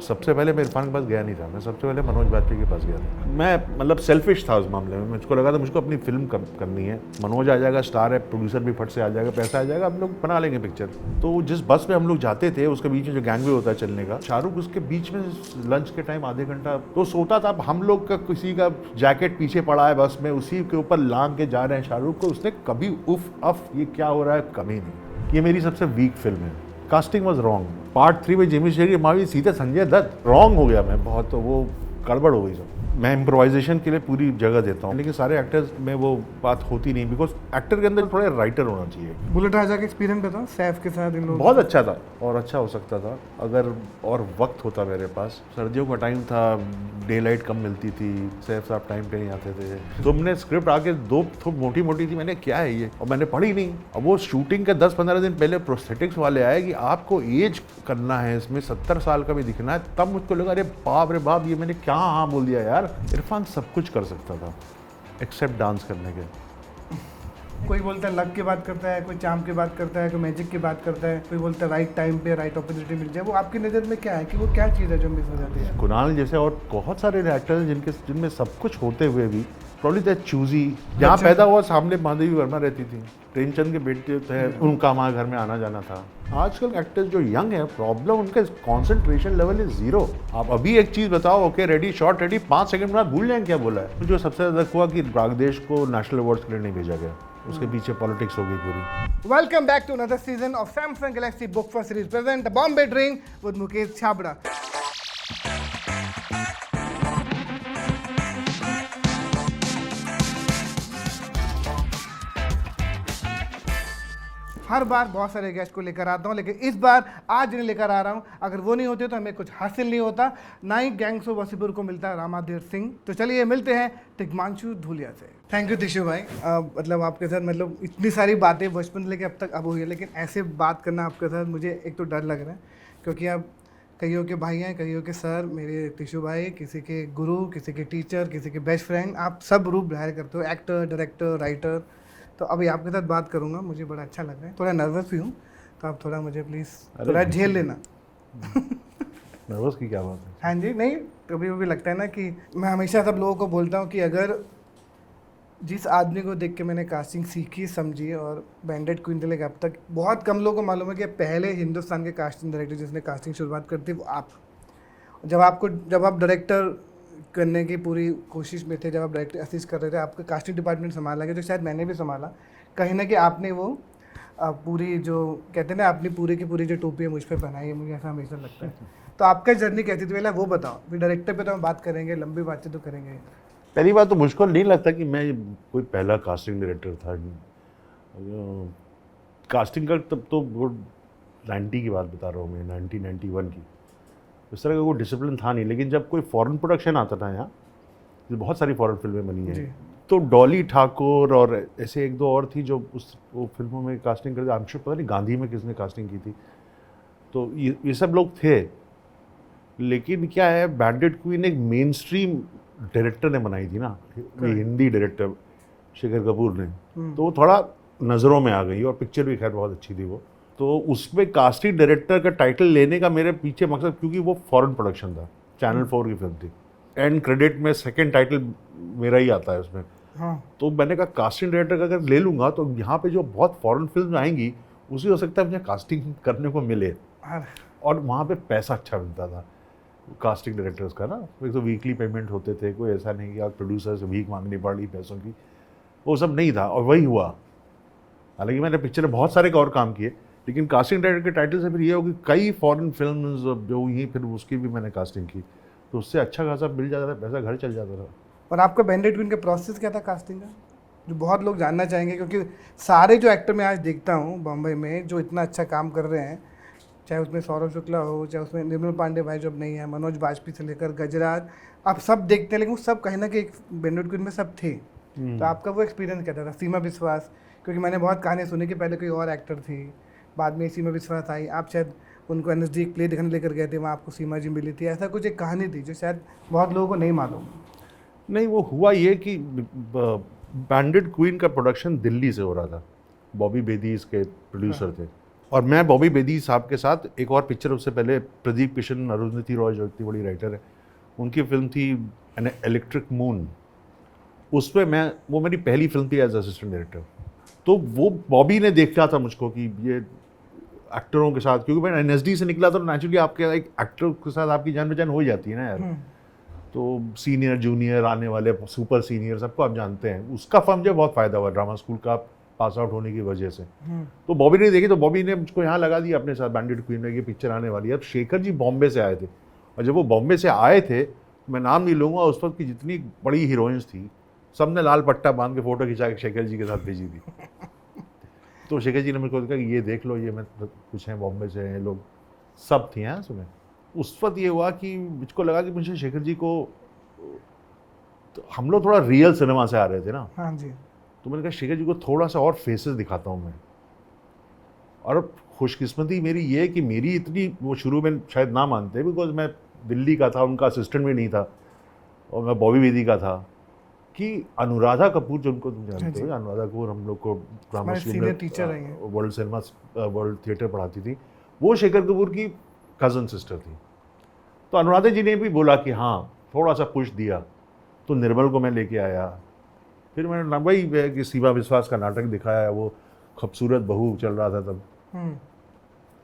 सबसे पहले मैं इरफान के पास गया नहीं था, मैं सबसे पहले मनोज बाजपेयी के पास गया था। मैं मतलब सेल्फिश था उस मामले में, मुझको लगा था मुझको अपनी फिल्म करनी है, मनोज आ जाएगा, स्टार है, प्रोड्यूसर भी फट से आ जाएगा, पैसा आ जाएगा, हम लोग बना लेंगे पिक्चर। तो जिस बस में हम लोग जाते थे उसके बीच में जो गैंगवे होता है चलने का, शाहरुख उसके बीच में लंच के टाइम आधे घंटा तो सोता था। हम लोग का किसी का जैकेट पीछे पड़ा है बस में, उसी के ऊपर लांग के जा रहे हैं शाहरुख को, उसने कभी उफ अफ ये क्या हो रहा है कभी नहीं। ये मेरी सबसे वीक फिल्म है। Casting was wrong. पार्ट 3 में जेमी शेखर मावी सीधे संजय दत्त, रॉन्ग हो गया मैं बहुत, तो वो गड़बड़ हो गई सब। मैं इम्प्रोवाइजेशन के लिए पूरी जगह देता हूँ, लेकिन सारे एक्टर्स में वो बात होती नहीं, बिकॉज एक्टर के अंदर थोड़ा राइटर होना चाहिए। बुलेट राजा का एक्सपीरियंस बताओ, सैफ के साथ इन लोगों बहुत अच्छा था और अच्छा हो सकता था अगर और वक्त होता मेरे पास। सर्दियों का टाइम था, डे लाइट कम मिलती थी, सैफ साहब टाइम पे नहीं आते थे। तुमने स्क्रिप्ट आके दो मोटी मोटी थी, मैंने क्या है ये, और मैंने पढ़ी नहीं। अब वो शूटिंग के 10-15 दिन पहले प्रोस्थेटिक्स वाले आए कि आपको एज करना है इसमें, 70 साल का भी दिखना है, तब मुझको लगा अरे बाप रे बाप, ये मैंने क्या हाँ बोल दिया यार। इरफान सब कुछ कर सकता था एक्सेप्ट डांस करने के। कोई बोलता है लक की बात करता है, कोई चाम की बात करता है, कोई मैजिक की बात करता है, कोई बोलता है राइट टाइम पे राइट अपॉर्चुनिटी मिल जाए। वो आपकी नज़र में क्या है कि वो क्या चीज़ है जो मिस हो जाती है? कुणाल जैसे और बहुत सारे एक्टर्स जिनमें सब कुछ होते हुए भी प्रॉब्ली दैट चूजी, जहाँ पैदा हुआ सामने माधवी वर्मा रहती थी, प्रेमचंद के बेटे थे, उनका हमारे घर में आना जाना था। आजकल एक्टर्स जो यंग है, प्रॉब्लम उनका कंसंट्रेशन लेवल इज जीरो। आप अभी एक चीज बताओ, okay ready shot ready, 5 second बाद भूल जाएंगे क्या बोला है। जो सबसे ज्यादा हुआ कि बांग्लादेश को नेशनल अवार्ड्स के लिए नहीं भेजा गया, उसके पीछे पॉलिटिक्स हो गई पूरी। Welcome back to another season of Samsung Galaxy Book four series present the Bombay drink with Mukesh Chhabra. हर बार बहुत सारे गेस्ट को लेकर आता हूँ, लेकिन इस बार आज जिन्हें लेकर आ रहा हूँ, अगर वो नहीं होते तो हमें कुछ हासिल नहीं होता, ना ही गैंग्स ऑफ वसीपुर को मिलता रामाधीर सिंह। तो चलिए मिलते हैं टिग्मांशु धूलिया से। थैंक यू तिशु भाई। मतलब आपके साथ मतलब इतनी सारी बातें बचपन से लेकर अब तक अब हुई है, लेकिन ऐसे बात करना आपके साथ मुझे एक तो डर लग रहा है, क्योंकि आप कईयों के भाई हैं, कईयों के सर, मेरे तिशु भाई, किसी के गुरु, किसी के टीचर, किसी के बेस्ट फ्रेंड, आप सब रूप धारण करते हो, एक्टर, डायरेक्टर, राइटर। तो अभी आपके साथ बात करूंगा, मुझे बड़ा अच्छा लग रहा है, थोड़ा नर्वस भी हूँ, तो आप थोड़ा मुझे प्लीज़ थोड़ा झेल लेना। नर्वस की क्या बात है? हाँ जी, नहीं कभी कभी लगता है ना कि मैं हमेशा सब लोगों को बोलता हूँ कि अगर जिस आदमी को देख के मैंने कास्टिंग सीखी समझी, और बैंडेड क्वीन से लेकर अब तक बहुत कम लोगों को मालूम है कि पहले हिंदुस्तान के कास्टिंग डायरेक्टर जिसने कास्टिंग शुरुआत कर दी वो आप। जब आप डायरेक्टर करने की पूरी कोशिश में थे, जब आप डायरेक्टर असिस्ट कर रहे थे, आपका कास्टिंग डिपार्टमेंट संभाला गया, जो शायद मैंने भी संभाला, कहीं ना कहीं आपने वो पूरी जो कहते हैं ना अपनी पूरी की पूरी जो टोपी है मुझ पर बनाई है, मुझे ऐसा हमेशा लगता है। तो आपका जर्नी कैसी थी पहले वो बताओ, फिर डायरेक्टर पे तो हम बात करेंगे, लंबी बातें तो करेंगे। पहली बात तो मुझको नहीं लगता कि मैं कोई पहला कास्टिंग डायरेक्टर था। कास्टिंग का तब तो वो 90 की बात बता रहा हूँ मैं, 1991 की। इस तरह का कोई डिसिप्लिन था नहीं, लेकिन जब कोई फॉरेन प्रोडक्शन आता था यहाँ, बहुत सारी फॉरेन फिल्में बनी हैं, तो डॉली ठाकुर और ऐसे एक दो और थी जो वो फिल्मों में कास्टिंग करते। आई एम श्योर पता नहीं गांधी में किसने कास्टिंग की थी, तो ये सब लोग थे। लेकिन क्या है, बैंडेड क्वीन एक मेन स्ट्रीम डायरेक्टर ने बनाई थी ना, हिंदी डायरेक्टर शेखर कपूर ने, तो वो थोड़ा नज़रों में आ गई, और पिक्चर भी खैर बहुत अच्छी थी वो। तो उसमें कास्टिंग डायरेक्टर का टाइटल लेने का मेरे पीछे मकसद, क्योंकि वो फॉरेन प्रोडक्शन था, चैनल 4 की फिल्म थी, एंड क्रेडिट में सेकंड टाइटल मेरा ही आता है उसमें। हाँ। तो मैंने कहा कास्टिंग डायरेक्टर का अगर ले लूँगा तो यहाँ पे जो बहुत फॉरेन फिल्म आएंगी उसी हो सकता है मुझे कास्टिंग करने को मिले, और वहाँ पे पैसा अच्छा मिलता था कास्टिंग डायरेक्टर्स का ना। एक तो वीकली पेमेंट होते थे, कोई ऐसा नहीं कि आप प्रोड्यूसर से भीख मांगनी पड़ी पैसों की, वो सब नहीं था, और वही हुआ। हालांकि मैंने पिक्चर में बहुत सारे और काम किए, लेकिन कास्टिंग डायरेक्टर के टाइटल से फिर ये हो कि कई फॉरेन फिल्म जो हुई फिर उसकी भी मैंने कास्टिंग की, तो उससे अच्छा खासा मिल जाता था, पैसा घर चल जाता था। और आपका बैंडेड क्वीन का प्रोसेस क्या था कास्टिंग का, जो बहुत लोग जानना चाहेंगे, क्योंकि सारे जो एक्टर मैं आज देखता हूँ बॉम्बे में जो इतना अच्छा काम कर रहे हैं, चाहे उसमें सौरभ शुक्ला हो, चाहे उसमें निर्मल पांडे भाई जो अब नहीं है, मनोज बाजपेयी से लेकर गजराज, आप सब देखते हैं, लेकिन वो सब कहीं ना कहीं बैंडेड क्वीन में सब थे। तो आपका वो एक्सपीरियंस क्या था? सीमा विश्वास, क्योंकि मैंने बहुत कहानी सुनी कि पहले कोई और एक्टर थी, बाद में सीमा विश्वास आई, आप शायद उनको एनएसडी प्ले दिखाने लेकर गए थे, वहाँ आपको सीमा जी मिली थी, ऐसा कुछ एक कहानी थी जो शायद बहुत लोगों को नहीं मालूम। नहीं, वो हुआ ये कि बैंडेड क्वीन का प्रोडक्शन दिल्ली से हो रहा था, बॉबी बेदी इसके प्रोड्यूसर थे, और मैं बॉबी बेदी साहब के साथ एक और पिक्चर, उससे पहले प्रदीप किशन, अरुंधति रॉय जो इतनी बड़ी राइटर है, उनकी फिल्म थी एन इलेक्ट्रिक मून। उसमें वो मेरी पहली फिल्म थी एज असिस्टेंट डायरेक्टर। तो वो बॉबी ने देखा था मुझको कि ये एक्टरों के साथ, क्योंकि मैं एनएसडी से निकला, तो नेचुरली आपके एक एक्टर के साथ आपकी जान पहचान हो ही जाती है ना यार। तो सीनियर जूनियर आने वाले, सुपर सीनियर, सबको आप जानते हैं। उसका मुझे बहुत फ़ायदा हुआ ड्रामा स्कूल का पास आउट होने की वजह से। तो बॉबी ने देखी, तो बॉबी ने मुझको यहाँ लगा दिया अपने साथ, बैंडिट क्वीन में ये पिक्चर आने वाली है। अब शेखर जी बॉम्बे से आए थे, और जब वो बॉम्बे से आए थे, मैं नाम नहीं लूँगा, उस वक्त की जितनी बड़ी हीरोइंस थी सबने लाल पट्टा बांध के फ़ोटो खिंचा के शेखर जी के साथ भेजी थी। तो शेखर जी ने मेरे को कहा कि ये देख लो, ये मैं कुछ हैं बॉम्बे से हैं लोग, सब थी हैं सुने। उस वक्त ये हुआ कि मुझको लगा कि मुझे शेखर जी को, तो हम लोग थोड़ा रियल सिनेमा से आ रहे थे ना। हाँ जी। तो मैंने कहा शेखर जी को थोड़ा सा और फेसेस दिखाता हूँ मैं। और खुशकिस्मती मेरी ये है कि मेरी इतनी, वो शुरू में शायद ना मानते, बिकॉज मैं दिल्ली का था, उनका असिस्टेंट भी नहीं था, और मैं बॉबी बेदी का था, कि अनुराधा कपूर, जो उनको तुम जानते हो, अनुराधा कपूर हम लोग को ड्रामा स्कूल में वर्ल्ड सिनेमा वर्ल्ड थिएटर पढ़ाती थी, वो शेखर कपूर की कज़न सिस्टर थी। तो अनुराधा जी ने भी बोला कि हाँ थोड़ा सा पुश दिया, तो निर्मल को मैं लेके आया। फिर मैंने वही कि सीमा विश्वास का नाटक दिखाया, वो खूबसूरत बहू चल रहा था तब।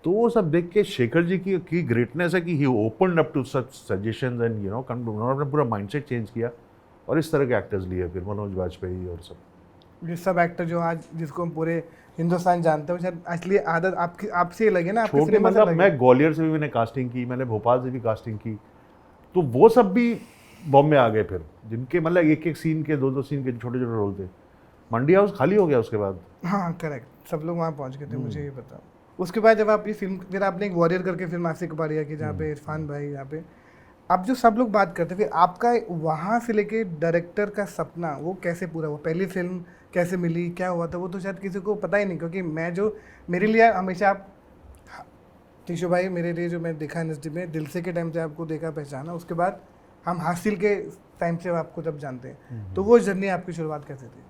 तो वो सब देख के शेखर जी की ग्रेटनेस है कि he opened up to such suggestions and उन्होंने पूरा माइंडसेट चेंज किया, और इस तरह के एक्टर्स लिए फिर मनोज वाजपेयी और सब। ये सब एक्टर जो आज जिसको हम पूरे हिंदुस्तान जानते हो, शायद असली आदत आपकी आपसे लगे ना, आपके छोटे, मतलब मैं ग्वालियर से भी मैंने कास्टिंग की, मैंने भोपाल से भी कास्टिंग की, तो वो सब भी बॉम्बे आ गए फिर, जिनके मतलब एक एक सीन के, दो सीन के छोटे छोटे रोल थे। मंडी हाउस खाली हो गया उसके बाद। हाँ करेक्ट, सब लोग वहाँ पहुँच गए थे, मुझे ये पता। उसके बाद जब आप ये फिल्म, फिर आपने एक वॉरियर करके फिल्म आसिक बारिया की, जहाँ पे इरफान भाई, यहाँ पे अब जो सब लोग बात करते हैं, फिर आपका वहाँ से लेके डायरेक्टर का सपना वो कैसे पूरा हुआ? पहली फिल्म कैसे मिली, क्या हुआ था, वो तो शायद किसी को पता ही नहीं, क्योंकि मैं जो, मेरे लिए हमेशा आप, टिशू भाई मेरे लिए जो मैं देखा एनएसडी में, दिल से के टाइम से आपको देखा पहचाना, उसके बाद हम हासिल के टाइम से आपको जब जानते हैं, तो वो जर्नी आपकी शुरुआत कैसे थी?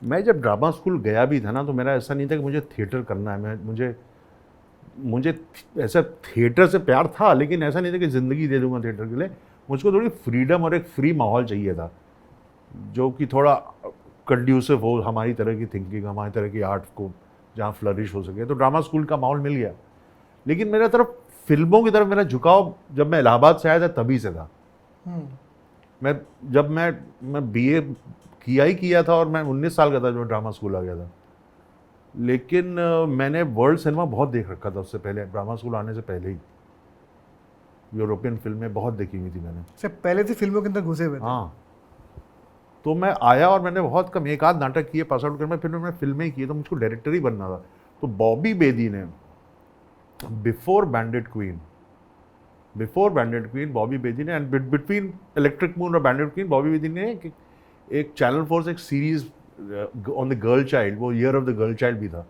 मैं जब ड्रामा स्कूल गया भी था ना, तो मेरा ऐसा नहीं था कि मुझे थिएटर करना है। मुझे ऐसा थिएटर से प्यार था, लेकिन ऐसा नहीं था कि ज़िंदगी दे दूंगा थिएटर के लिए। मुझको थोड़ी फ्रीडम और एक फ्री माहौल चाहिए था, जो कि थोड़ा कंड्यूसिव हो हमारी तरह की थिंकिंग, हमारी तरह की आर्ट को, जहाँ फ्लरिश हो सके। तो ड्रामा स्कूल का माहौल मिल गया। लेकिन मेरा तरफ फिल्मों की तरफ मेरा झुकाव जब मैं इलाहाबाद से आया था तभी से था। जब मैं बीए किया था, और मैं 19 साल का था जब ड्रामा स्कूल आ गया था। लेकिन मैंने वर्ल्ड सिनेमा बहुत देख रखा था उससे पहले, ड्रामा स्कूल आने से पहले ही यूरोपियन फिल्में बहुत देखी हुई थी मैंने। से पहले से फिल्मों के अंदर घुसे हुए थे? हाँ। तो मैं आया और मैंने बहुत कम, एक आध नाटक किए पास आउट कर, मैं फिर मैंने फिल्में ही की, तो मुझको डायरेक्टर ही बनना था। तो बॉबी बेदी ने before bandit queen Bobby Bedi ने, एंड बिटवीन इलेक्ट्रिक मून और बैंडिट क्वीन, बॉबी बेदी ने एक चैनल 4 से एक series on the girl child, वो year of the girl child भी था,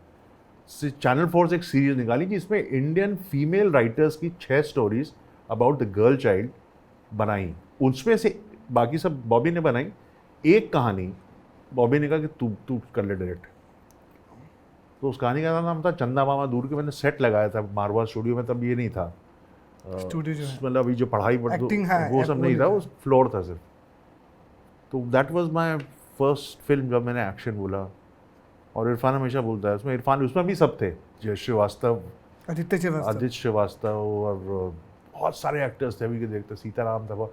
चैनल 4 से एक सीरीज निकाली जिसमें इंडियन फीमेल राइटर्स की 6 stories about the girl child बनाई। उसमें से बाकी सब बॉबी ने बनाई। एक कहानी बॉबी ने कहा कि तू कर ले डायरेक्ट। तो उस कहानी का नाम था चंदा मामा दूर के। मैंने सेट लगाया था मारवाड़ स्टूडियो में, तब ये नहीं था स्टूडियो जो है, मतलब अभी जो पढ़ाई वो सब नहीं था, वो फ्लोर था सिर्फ। तो that was my first film जब मैंने एक्शन बोला। और इरफान हमेशा बोलता है उसमें भी सब थे, जय श्रीवास्तव, आदित्य श्रीवास्तव, और बहुत सारे एक्टर्स थे। अभी के देखते, सीताराम था।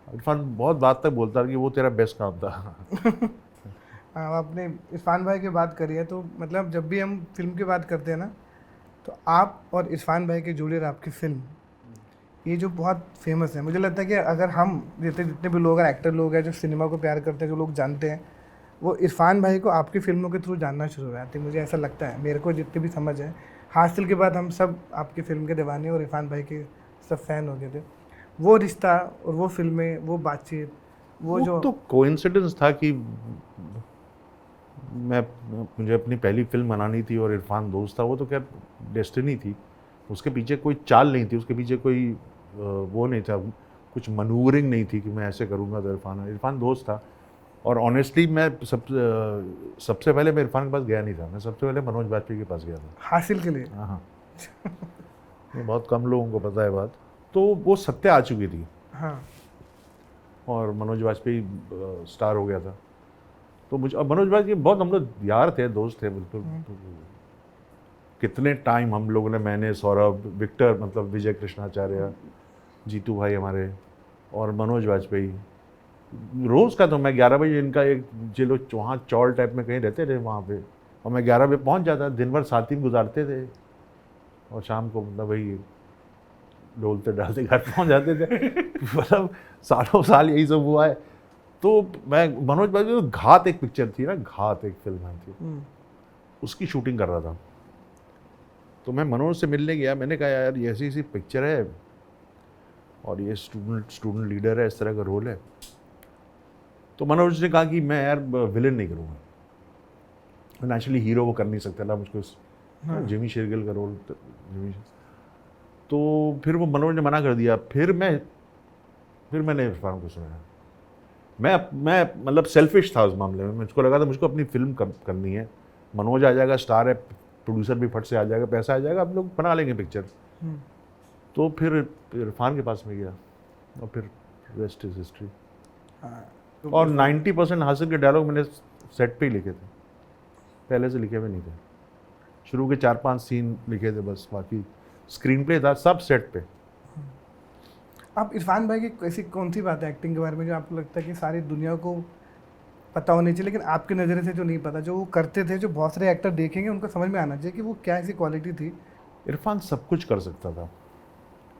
इरफान बहुत बात तक बोलता था कि वो तेरा बेस्ट काम था। आपने इरफान भाई की बात करी है, तो मतलब जब भी हम फिल्म की बात करते हैं ना, तो आप और इरफान भाई की जोड़ी आपकी फिल्म, ये जो बहुत फेमस है, मुझे लगता है कि अगर हम जितने भी लोग हैं, एक्टर लोग हैं जो सिनेमा को प्यार करते हैं, जो लोग जानते हैं, वो इरफान भाई को आपकी फिल्मों के थ्रू जानना शुरू हो जाते हैं। मुझे ऐसा लगता है, मेरे को जितनी भी समझ है, हासिल के बाद हम सब आपकी फिल्म के दीवाने और इरफान भाई के सब फैन हो गए थे। वो रिश्ता और वो फिल्में, वो बातचीत, वो जो तो कोइंसिडेंस था कि मुझे अपनी पहली फिल्म बनानी थी और इरफान दोस्त था। वो तो क्या डेस्टिनी थी, उसके पीछे कोई चाल नहीं थी, उसके पीछे कोई वो नहीं था, कुछ मनूवरिंग नहीं थी कि मैं ऐसे करूँगा तो इरफान दोस्त था। और ऑनेस्टली मैं सबसे पहले मैं इरफान के पास गया नहीं था, मैं सबसे पहले मनोज बाजपेयी के पास गया था हासिल के लिए। हाँ ये बहुत कम लोगों को पता है बात। तो वो सत्या आ चुकी थी हाँ और मनोज बाजपेयी स्टार हो गया था। तो मुझे, और मनोज बाजपेयी बहुत, हम लोग यार थे, दोस्त थे बिल्कुल। तो कितने टाइम हम लोगों ने, मैंने, सौरभ, विक्टर मतलब विजय कृष्णाचार्य, जीतू भाई हमारे, और मनोज बाजपेयी, रोज़ का तो मैं 11 बजे इनका एक जो लोग वहाँ चौल टाइप में कहीं रहते थे वहाँ पे, और मैं 11 बजे पहुँच जाता, दिन भर साथ ही गुजारते थे और शाम को मतलब वही डोलते डालते घर पहुँच जाते थे मतलब सालों साल यही सब हुआ है। तो मैं मनोज बाजपेयी, घात एक पिक्चर थी ना, घात एक फिल्म आई थी, उसकी शूटिंग कर रहा था। तो मैं मनोज से मिलने गया, मैंने कहा यार ये ऐसी पिक्चर है और ये स्टूडेंट लीडर है, इस तरह का रोल है। तो मनोज ने कहा कि मैं यार विलन नहीं करूँगा, नेचुरली हीरो वो कर नहीं सकता ना मुझको, जिमी शेरगिल का रोल। तो फिर वो मनोज ने मना कर दिया। फिर मैंने इरफान को सुना। मैं मतलब सेल्फिश था उस मामले में, मुझको लगा था मुझको अपनी फिल्म करनी है, मनोज आ जाएगा, स्टार है, प्रोड्यूसर भी फट से आ जाएगा, पैसा आ जाएगा, हम लोग बना लेंगे पिक्चर। तो फिर इरफान के पास में गया और फिर रेस्ट इज हिस्ट्री। और 90% हासिल के डायलॉग मैंने सेट पे ही लिखे थे, पहले से लिखे हुए नहीं थे। शुरू के 4-5 सीन लिखे थे बस, बाकी स्क्रीन प्ले था सब सेट पे। आप इरफान भाई की ऐसी कौन सी बात है एक्टिंग के बारे में जो आपको लगता है कि सारी दुनिया को पता होनी चाहिए, लेकिन आपके नज़रिए से जो नहीं पता, जो वो करते थे, जो बहुत सारे एक्टर देखेंगे उनको समझ में आना चाहिए कि वो क्या ऐसी क्वालिटी थी? इरफान सब कुछ कर सकता था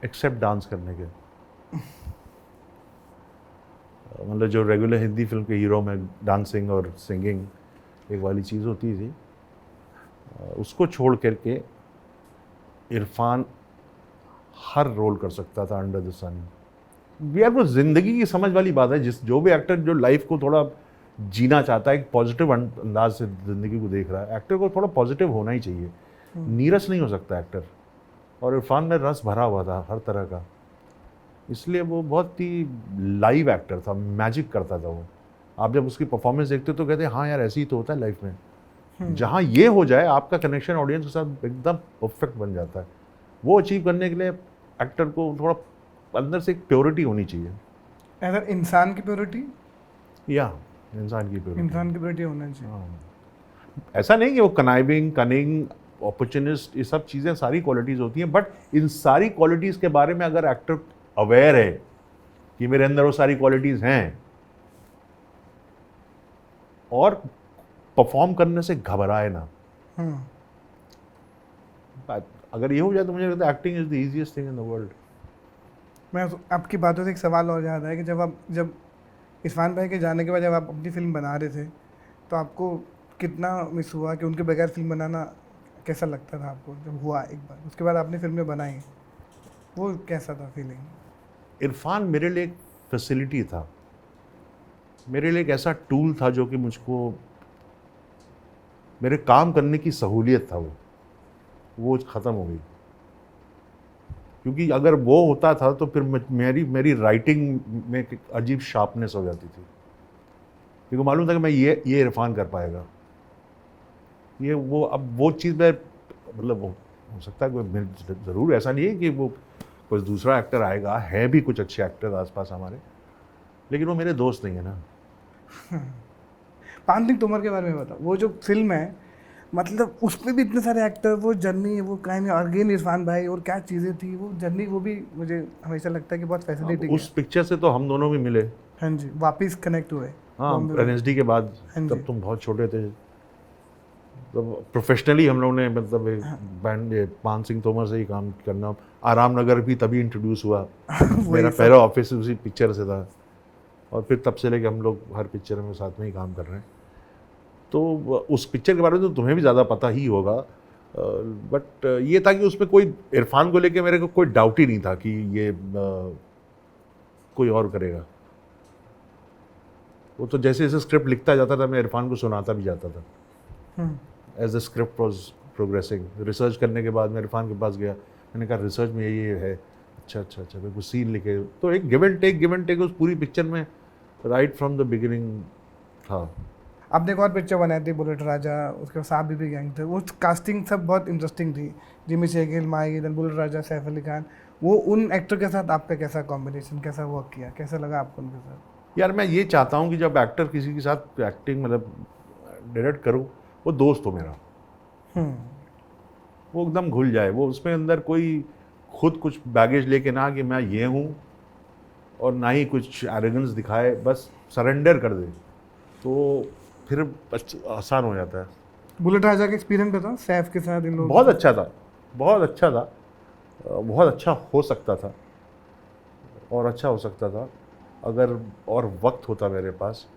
एक्सेप्ट डांस करने के। मतलब जो रेगुलर हिंदी फिल्म के हीरो में डांसिंग और सिंगिंग एक वाली चीज़ होती थी, उसको छोड़ करके इरफान हर रोल कर सकता था अंडर द सन। यार वो जिंदगी की समझ वाली बात है, जो भी एक्टर जो लाइफ को थोड़ा जीना चाहता है, एक पॉजिटिव अंदाज से ज़िंदगी को देख रहा है, एक्टर को थोड़ा पॉजिटिव होना ही चाहिए, नीरस नहीं हो सकता एक्टर। और इरफान में रस भरा हुआ था हर तरह का, इसलिए वो बहुत ही लाइव एक्टर था, मैजिक करता था वो। आप जब उसकी परफॉर्मेंस देखते तो कहते हाँ यार ऐसे ही तो होता है लाइफ में। जहाँ ये हो जाए आपका कनेक्शन ऑडियंस के साथ एकदम परफेक्ट बन जाता है। वो अचीव करने के लिए एक्टर को थोड़ा अंदर से एक प्योरिटी होनी चाहिए। अगर इंसान की प्योरिटी, या इंसान की प्योरिटी होना चाहिए। ऐसा नहीं कि वो कनाइविंग, कनिंग, अपॉर्चुनिस्ट, ये सब चीज़ें सारी क्वालिटीज़ होती हैं, बट इन सारी क्वालिटीज़ के बारे में अगर एक्टर अवेयर है कि मेरे अंदर वो सारी क्वालिटीज़ हैं और परफॉर्म करने से घबराए ना, अगर ये हो जाए तो मुझे लगता है acting is the easiest thing in the world. मैं आपकी बातों से एक सवाल और याद आया कि जब इरफान भाई के जाने के बाद जब आप अपनी फिल्म बना रहे थे तो आपको कितना मिस हुआ कि उनके बगैर फिल्म बनाना कैसा लगता था आपको? जब हुआ एक बार, उसके बाद आपने फिल्में बनाई, वो कैसा था फीलिंग? इरफान मेरे लिए एक फैसिलिटी था, मेरे लिए एक ऐसा टूल था जो कि मुझको मेरे काम करने की सहूलियत था। वो ख़त्म हो गई, क्योंकि अगर वो होता था तो फिर मेरी राइटिंग में एक अजीब शार्पनेस हो जाती थी, क्योंकि मालूम था कि मैं ये इरफान कर पाएगा, ये वो। अब वो चीज़ में मतलब हो सकता है कोई, ज़रूर ऐसा नहीं है कि वो कोई दूसरा एक्टर आएगा, है भी कुछ अच्छे एक्टर आसपास हमारे, लेकिन वो मेरे दोस्त नहीं है ना। पान सिंह तोमर के बारे में बताओ, वो जो फिल्म है, मतलब उसमें भी इतने सारे एक्टर, वो जर्नी, वो कहानी, अगेन इरफान भाई, और क्या चीज़ें थी वो जर्नी, वो भी मुझे हमेशा लगता है कि बहुत फैसिनेटिंग है। उस पिक्चर से तो हम दोनों भी मिले। हाँ जी, वापस कनेक्ट हुए। हाँ, NSD के बाद। तब तुम बहुत छोटे थे, तो प्रोफेशनली हम लोगों ने मतलब बैंड पान सिंह तोमर से ही काम करना। आराम नगर भी तभी इंट्रोड्यूस हुआ मेरा पहला ऑफिस उसी पिक्चर से था, और फिर तब से लेके हम लोग हर पिक्चर में साथ में ही काम कर रहे हैं। तो उस पिक्चर के बारे में तो तुम्हें भी ज़्यादा पता ही होगा, बट ये था कि उसमें कोई इरफान को लेके मेरे को कोई डाउट ही नहीं था कि ये कोई और करेगा। वो तो जैसे जैसे स्क्रिप्ट लिखता जाता था मैं इरफान को सुनाता भी जाता था as the script was progressing. Research करने के बाद मैं इरफान के पास गया, मैंने कहा रिसर्च में ये है, अच्छा फिर कुछ सीन लिखे, तो एक गिव एंड टेक उस पूरी पिक्चर में, राइट फ्रॉम द बिगिनिंग था। आपने एक और पिक्चर बनाई थी बुलेट राजा, उसके बाद साहब बीबी गैंग थे, वो कास्टिंग सब बहुत इंटरेस्टिंग थी। जिमी शेगिल, माही, देन बुलेट राजा, सैफ अली खान, वो उन एक्टर के साथ आपका कैसा कॉम्बिनेशन, कैसा वर्क किया, कैसा लगा आपको उनके साथ? यार मैं ये चाहता हूँ कि जब एक्टर किसी के साथ एक्टिंग मतलब डायरेक्ट करूँ, वो दोस्त हो मेरा, वो एकदम घुल जाए, वो उसमें अंदर कोई खुद कुछ बैगेज लेके ना कि मैं ये हूँ, और ना ही कुछ एरोगेंस दिखाए, बस सरेंडर कर दे, तो फिर आसान हो जाता है। बुलेट राजा का एक्सपीरियंस बताओ सैफ के साथ इन लोगों बहुत अच्छा था, बहुत अच्छा था, बहुत अच्छा हो सकता था, और अच्छा हो सकता था अगर और वक्त होता मेरे पास।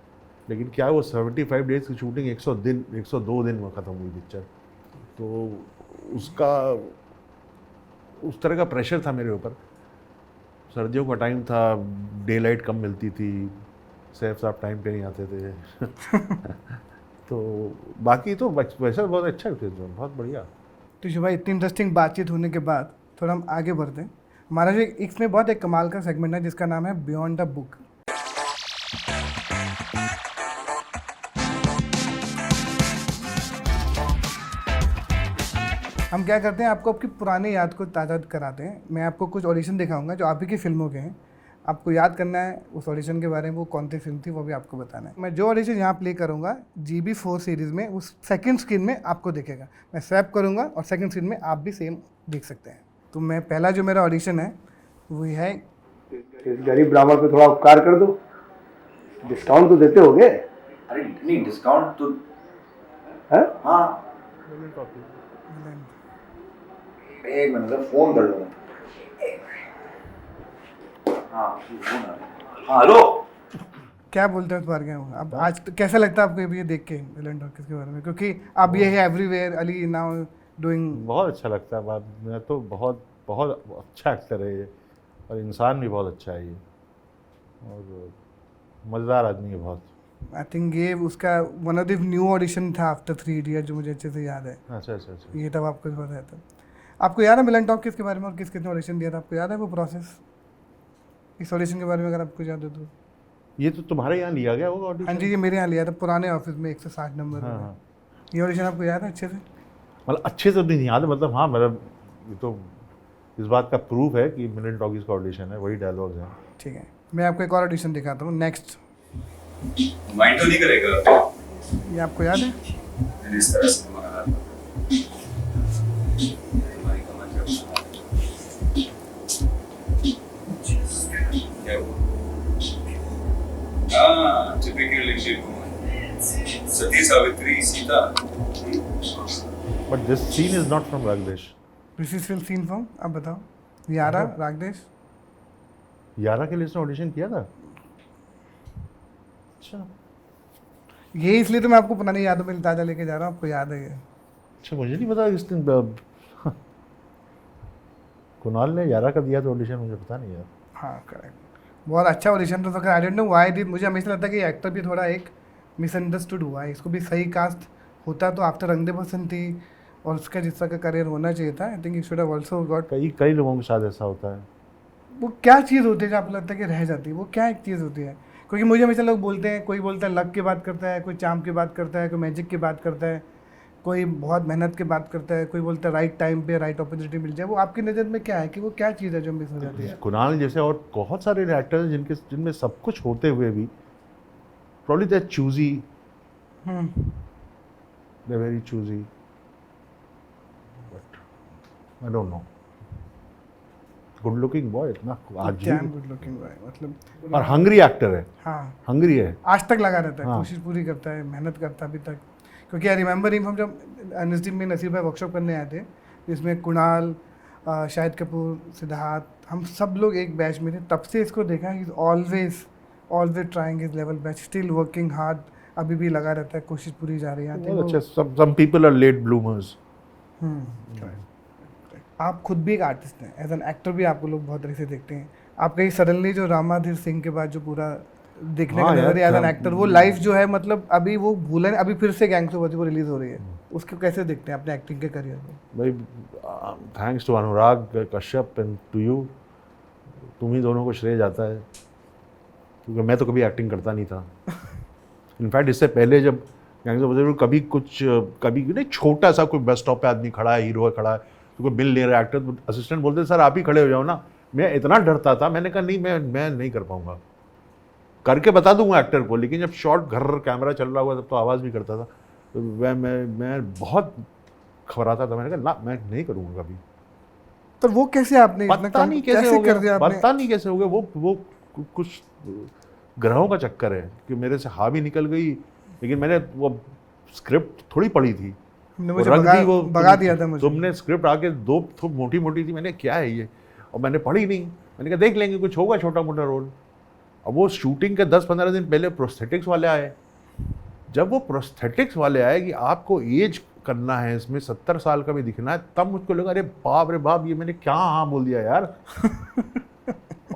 लेकिन क्या है, वो 75 डेज़ की शूटिंग 102 दिन में ख़त्म हुई पिक्चर, तो उसका उस तरह का प्रेशर था मेरे ऊपर। सर्दियों का टाइम था, डे लाइट कम मिलती थी, सैफ साहब टाइम पे नहीं आते थे तो बाकी तो वैसा बहुत अच्छा थे, बहुत बढ़िया। तो शिव भाई, इतनी इंटरेस्टिंग बातचीत होने के बाद थोड़ा हम आगे बढ़ते हैं। हमारा जो इसमें बहुत एक कमाल का सेगमेंट है जिसका नाम है बियॉन्ड द बुक। हम क्या करते हैं, आपको आपकी पुरानी याद को ताज़ा कराते हैं। मैं आपको कुछ ऑडिशन दिखाऊंगा जो आप ही की फिल्मों के हैं, आपको याद करना है उस ऑडिशन के बारे में, वो कौन सी फिल्म थी वो भी आपको बताना है। मैं जो ऑडिशन यहाँ प्ले करूँगा GB4 सीरीज़ में, उस सेकंड स्क्रीन में आपको दिखेगा। मैं स्वैप करूँगा और सेकंड स्क्रीन में आप भी सेम देख सकते हैं। तो मैं पहला जो मेरा ऑडिशन है वो है, इस गरीब ब्राह्मण पे थोड़ा उपकार कर दो, डिस्काउंट तो देते होगे? अरे नहीं, डिस्काउंट तो हैं? हाँ, एक मिनट फोन कर लूँगा। हाँ फोन आ रहा है। हाँ हेलो, क्या बोलते हैं तुम्हारे यहाँ? अब आज तो कैसा लगता है आपको ये देख के मिलन टॉकीज के बारे में, क्योंकि अब ये है एवरीवेयर, अली नाउ डूइंग। बहुत अच्छा लगता है बात, मैं तो बहुत बहुत अच्छा एक्टर है ये, और इंसान भी बहुत अच्छा है ये, और मज़ेदार आदमी है बहुत। आई थिंक ये उसका one of the new audition था आफ्टर 3 इडियट, जो मुझे अच्छे से याद है। अच्छा अच्छा अच्छा। ये तब आपको पता है तब। आपको याद है मिलन टॉकीज के बारे में और किस किसने ऑडिशन दिया था? आपको याद है वो प्रोसेस, इस ऑडिशन के बारे में अगर आपको याद है तो? ये तो तुम्हारे यहाँ लिया गया होगा हाँ ऑडिशन? जी, ये मेरे यहाँ लिया था पुराने ऑफिस में 160 नंबर हाँ में। हाँ, ये ऑडिशन आपको याद है अच्छे से? मतलब अच्छे से नहीं याद है, मतलब हाँ, मतलब ये तो इस बात का प्रूफ है कि मिलन टॉकीज का ऑडिशन है, वही डायलॉग्स हैं। ठीक है, मैं आपको एक और ऑडिशन दिखाता हूँ। नेक्स्ट, माइंड तो नहीं करेगा? ये आपको याद है? मैंने इस तरह से तुम्हारा हाथ पकड़ा। तुम्हारी कमर पे अपना हाथ। क्या हुआ? हाँ, typical Indian woman, Sati Savitri Sita. But this scene is not from Ragdesh. This is film scene from, अब बताओ। यारा, रागदेश। यारा के लिए इसने ऑडिशन किया था? अच्छा ये इसलिए तो मैं आपको पुरानी यादों में ताज़ा लेके जा रहा हूँ, आपको याद है ये? अच्छा, मुझे नहीं पता इस दिन कुणाल ने यारा का दिया था ऑडिशन, मुझे पता नहीं यार। हाँ करेक्ट, बहुत अच्छा ऑडिशन था। तो I don't know why did, मुझे हमेशा लगता है कि एक्टर भी थोड़ा एक मिसअंडरस्टूड हुआ है। इसको भी सही कास्ट होता तो आफ्टर रंग दे बसंत थी और उसका जिस तरह का करियर होना चाहिए था। I think you should have also got. कई लोगों के साथ ऐसा होता है। वो क्या चीज़ होती है जो आपको लगता है कि रह जाती है? वो क्या एक चीज़ होती है? क्योंकि मुझे हमेशा लोग बोलते हैं, कोई बोलता है लक की बात करता है, कोई चाम की बात करता है, कोई मैजिक की बात करता है, कोई बहुत मेहनत की बात करता है, कोई बोलता है राइट टाइम पे राइट अपॉर्चुनिटी मिल जाए। वो आपकी नज़र में क्या है कि वो क्या चीज़ है जो मिस हो जाती है? कुणाल जैसे और बहुत सारे एक्टर्स हैं जिनमें सब कुछ होते हुए भी probably they choosy, they very choosy, but I don't know. Good looking boy इतना आज क्या भी, गुड लुकिंग बॉय, मतलब और हंग्री एक्टर है, हाँ, हंग्री है, आज तक लगा रहता है, हाँ। कोशिश पूरी करता है, मेहनत करता है अभी तक। क्योंकि आई रिमेंबर हिम, हम जब एनएसडी में नसीब भाई वर्कशॉप करने आए थे, जिसमें कुणाल, शाहिद कपूर, सिद्धार्थ, हम सब लोग एक बैच में थे। तब से इसको देखा, he is always trying his level best, still working hard, अभी भी लगा रहता है, कोशिश पूरी जा रही है। बहुत अच्छा। Some people are late bloomers. आप खुद भी एक आर्टिस्ट हैं, एज एन एक्टर भी आपको लोग बहुत तरह से देखते हैं। आप कहीं सडनली जो रामाधीर सिंह के बाद जो पूरा देखने का हाँ नजरिया एज एन यार, एक्टर, वो लाइफ जो है, मतलब अभी वो भूलन, अभी फिर से गैंग्स ऑफ वासेपुर रिलीज हो रही है, उसको कैसे देखते हैं अपने एक्टिंग के करियर में? भाई thanks to Anurag Kashyap and to you, तुम ही दोनों को श्रेय जाता है, क्योंकि मैं तो कभी एक्टिंग करता नहीं था। इनफैक्ट इससे पहले जब गैंग्स ऑफ वासेपुर कभी नहीं, छोटा सा कोई बस स्टॉप पे आदमी खड़ा है, हीरो है खड़ा है, तो कोई मिल ले रहा है एक्टर, तो असिस्टेंट बोलते सर आप ही खड़े हो जाओ ना। मैं इतना डरता था, मैंने कहा नहीं मैं नहीं कर पाऊंगा, करके बता दूंगा एक्टर को, लेकिन जब शॉट घर कैमरा चल रहा हुआ तब तो आवाज़ भी करता था, तो मैं बहुत घबराता था। मैंने कहा ना मैं नहीं करूँगा कभी। तो वो कैसे आपने पता नहीं कैसे हो कर दिया गया, आपने? पता नहीं कैसे हो गया, वो कुछ ग्रहों का चक्कर है कि मेरे से हाँ भी निकल गई, लेकिन मैंने वो स्क्रिप्ट थोड़ी पढ़ी थी, तुमने वो मुझे रख दी, वो भगा दिया था मुझे। तुमने स्क्रिप्ट आके दो मोटी मोटी थी, मैंने क्या है ये, और मैंने पढ़ी नहीं, मैंने कहा देख लेंगे कुछ होगा छोटा मोटा रोल। अब वो शूटिंग के 10-15 दिन पहले प्रोस्थेटिक्स वाले आए, जब वो प्रोस्थेटिक्स वाले आए कि आपको एज करना है इसमें, 70 साल का भी दिखना है, तब मुझको लगा अरे बाप रे बाप, ये मैंने क्या हाँ बोल दिया यार।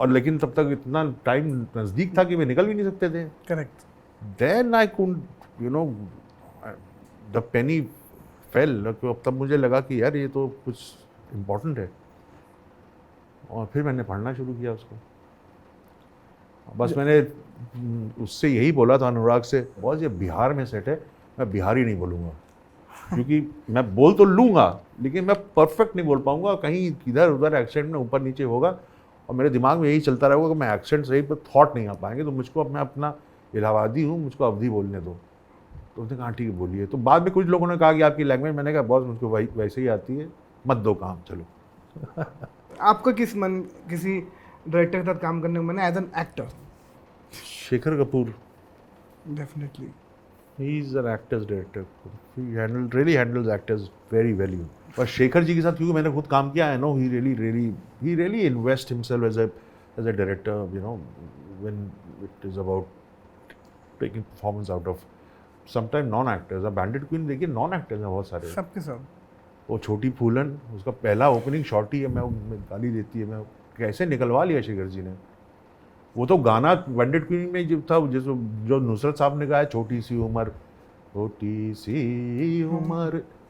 और लेकिन तब तक इतना टाइम नज़दीक था कि वे निकल भी नहीं सकते थे। Correct. Then I could the penny fell, तब मुझे लगा कि यार ये तो कुछ इम्पोर्टेंट है, और फिर मैंने पढ़ना शुरू किया उसको। बस मैंने उससे यही बोला था, अनुराग से, बॉस ये बिहार में सेट है, मैं बिहारी नहीं बोलूँगा, क्योंकि मैं बोल तो लूँगा लेकिन मैं परफेक्ट नहीं बोल पाऊँगा, कहीं इधर उधर एक्सेंट में ऊपर नीचे होगा, और मेरे दिमाग में यही चलता रहेगा कि मैं एक्सेंट सही पर थॉट नहीं आ पाएंगे, तो मुझको, मैं अपना इलाहाबादी हूँ, मुझको अवधी बोलने दो। तो उसने कहा ठीक है बोलिए। तो बाद में कुछ लोगों ने कहा कि आपकी लैंग्वेज, मैंने कहा बॉस मुझको वैसे ही आती है, मत दो काम, चलो। आपका किसी डायरेक्टर के साथ काम करने का मन है as an actor? Shekhar Kapur, definitely. He is an actor's director, he really handles actors very well. और शेखर जी के साथ क्योंकि मैंने खुद काम किया है, no he really invest himself as a director, you know, when it is about taking performance out of sometime non actors. अब बैंडिट क्वीन देखिए, नॉन एक्टर्स हैं बहुत सारे, सबके सब। वो छोटी फूलन, उसका पहला ओपनिंग शॉट ही है, मैं गाली देती है, मैं कैसे निकलवा लिया शेखर जी ने। वो तो गाना बैंडिट क्वीन में जो था, जो नुसरत साहब ने गाया, छोटी सी उम्र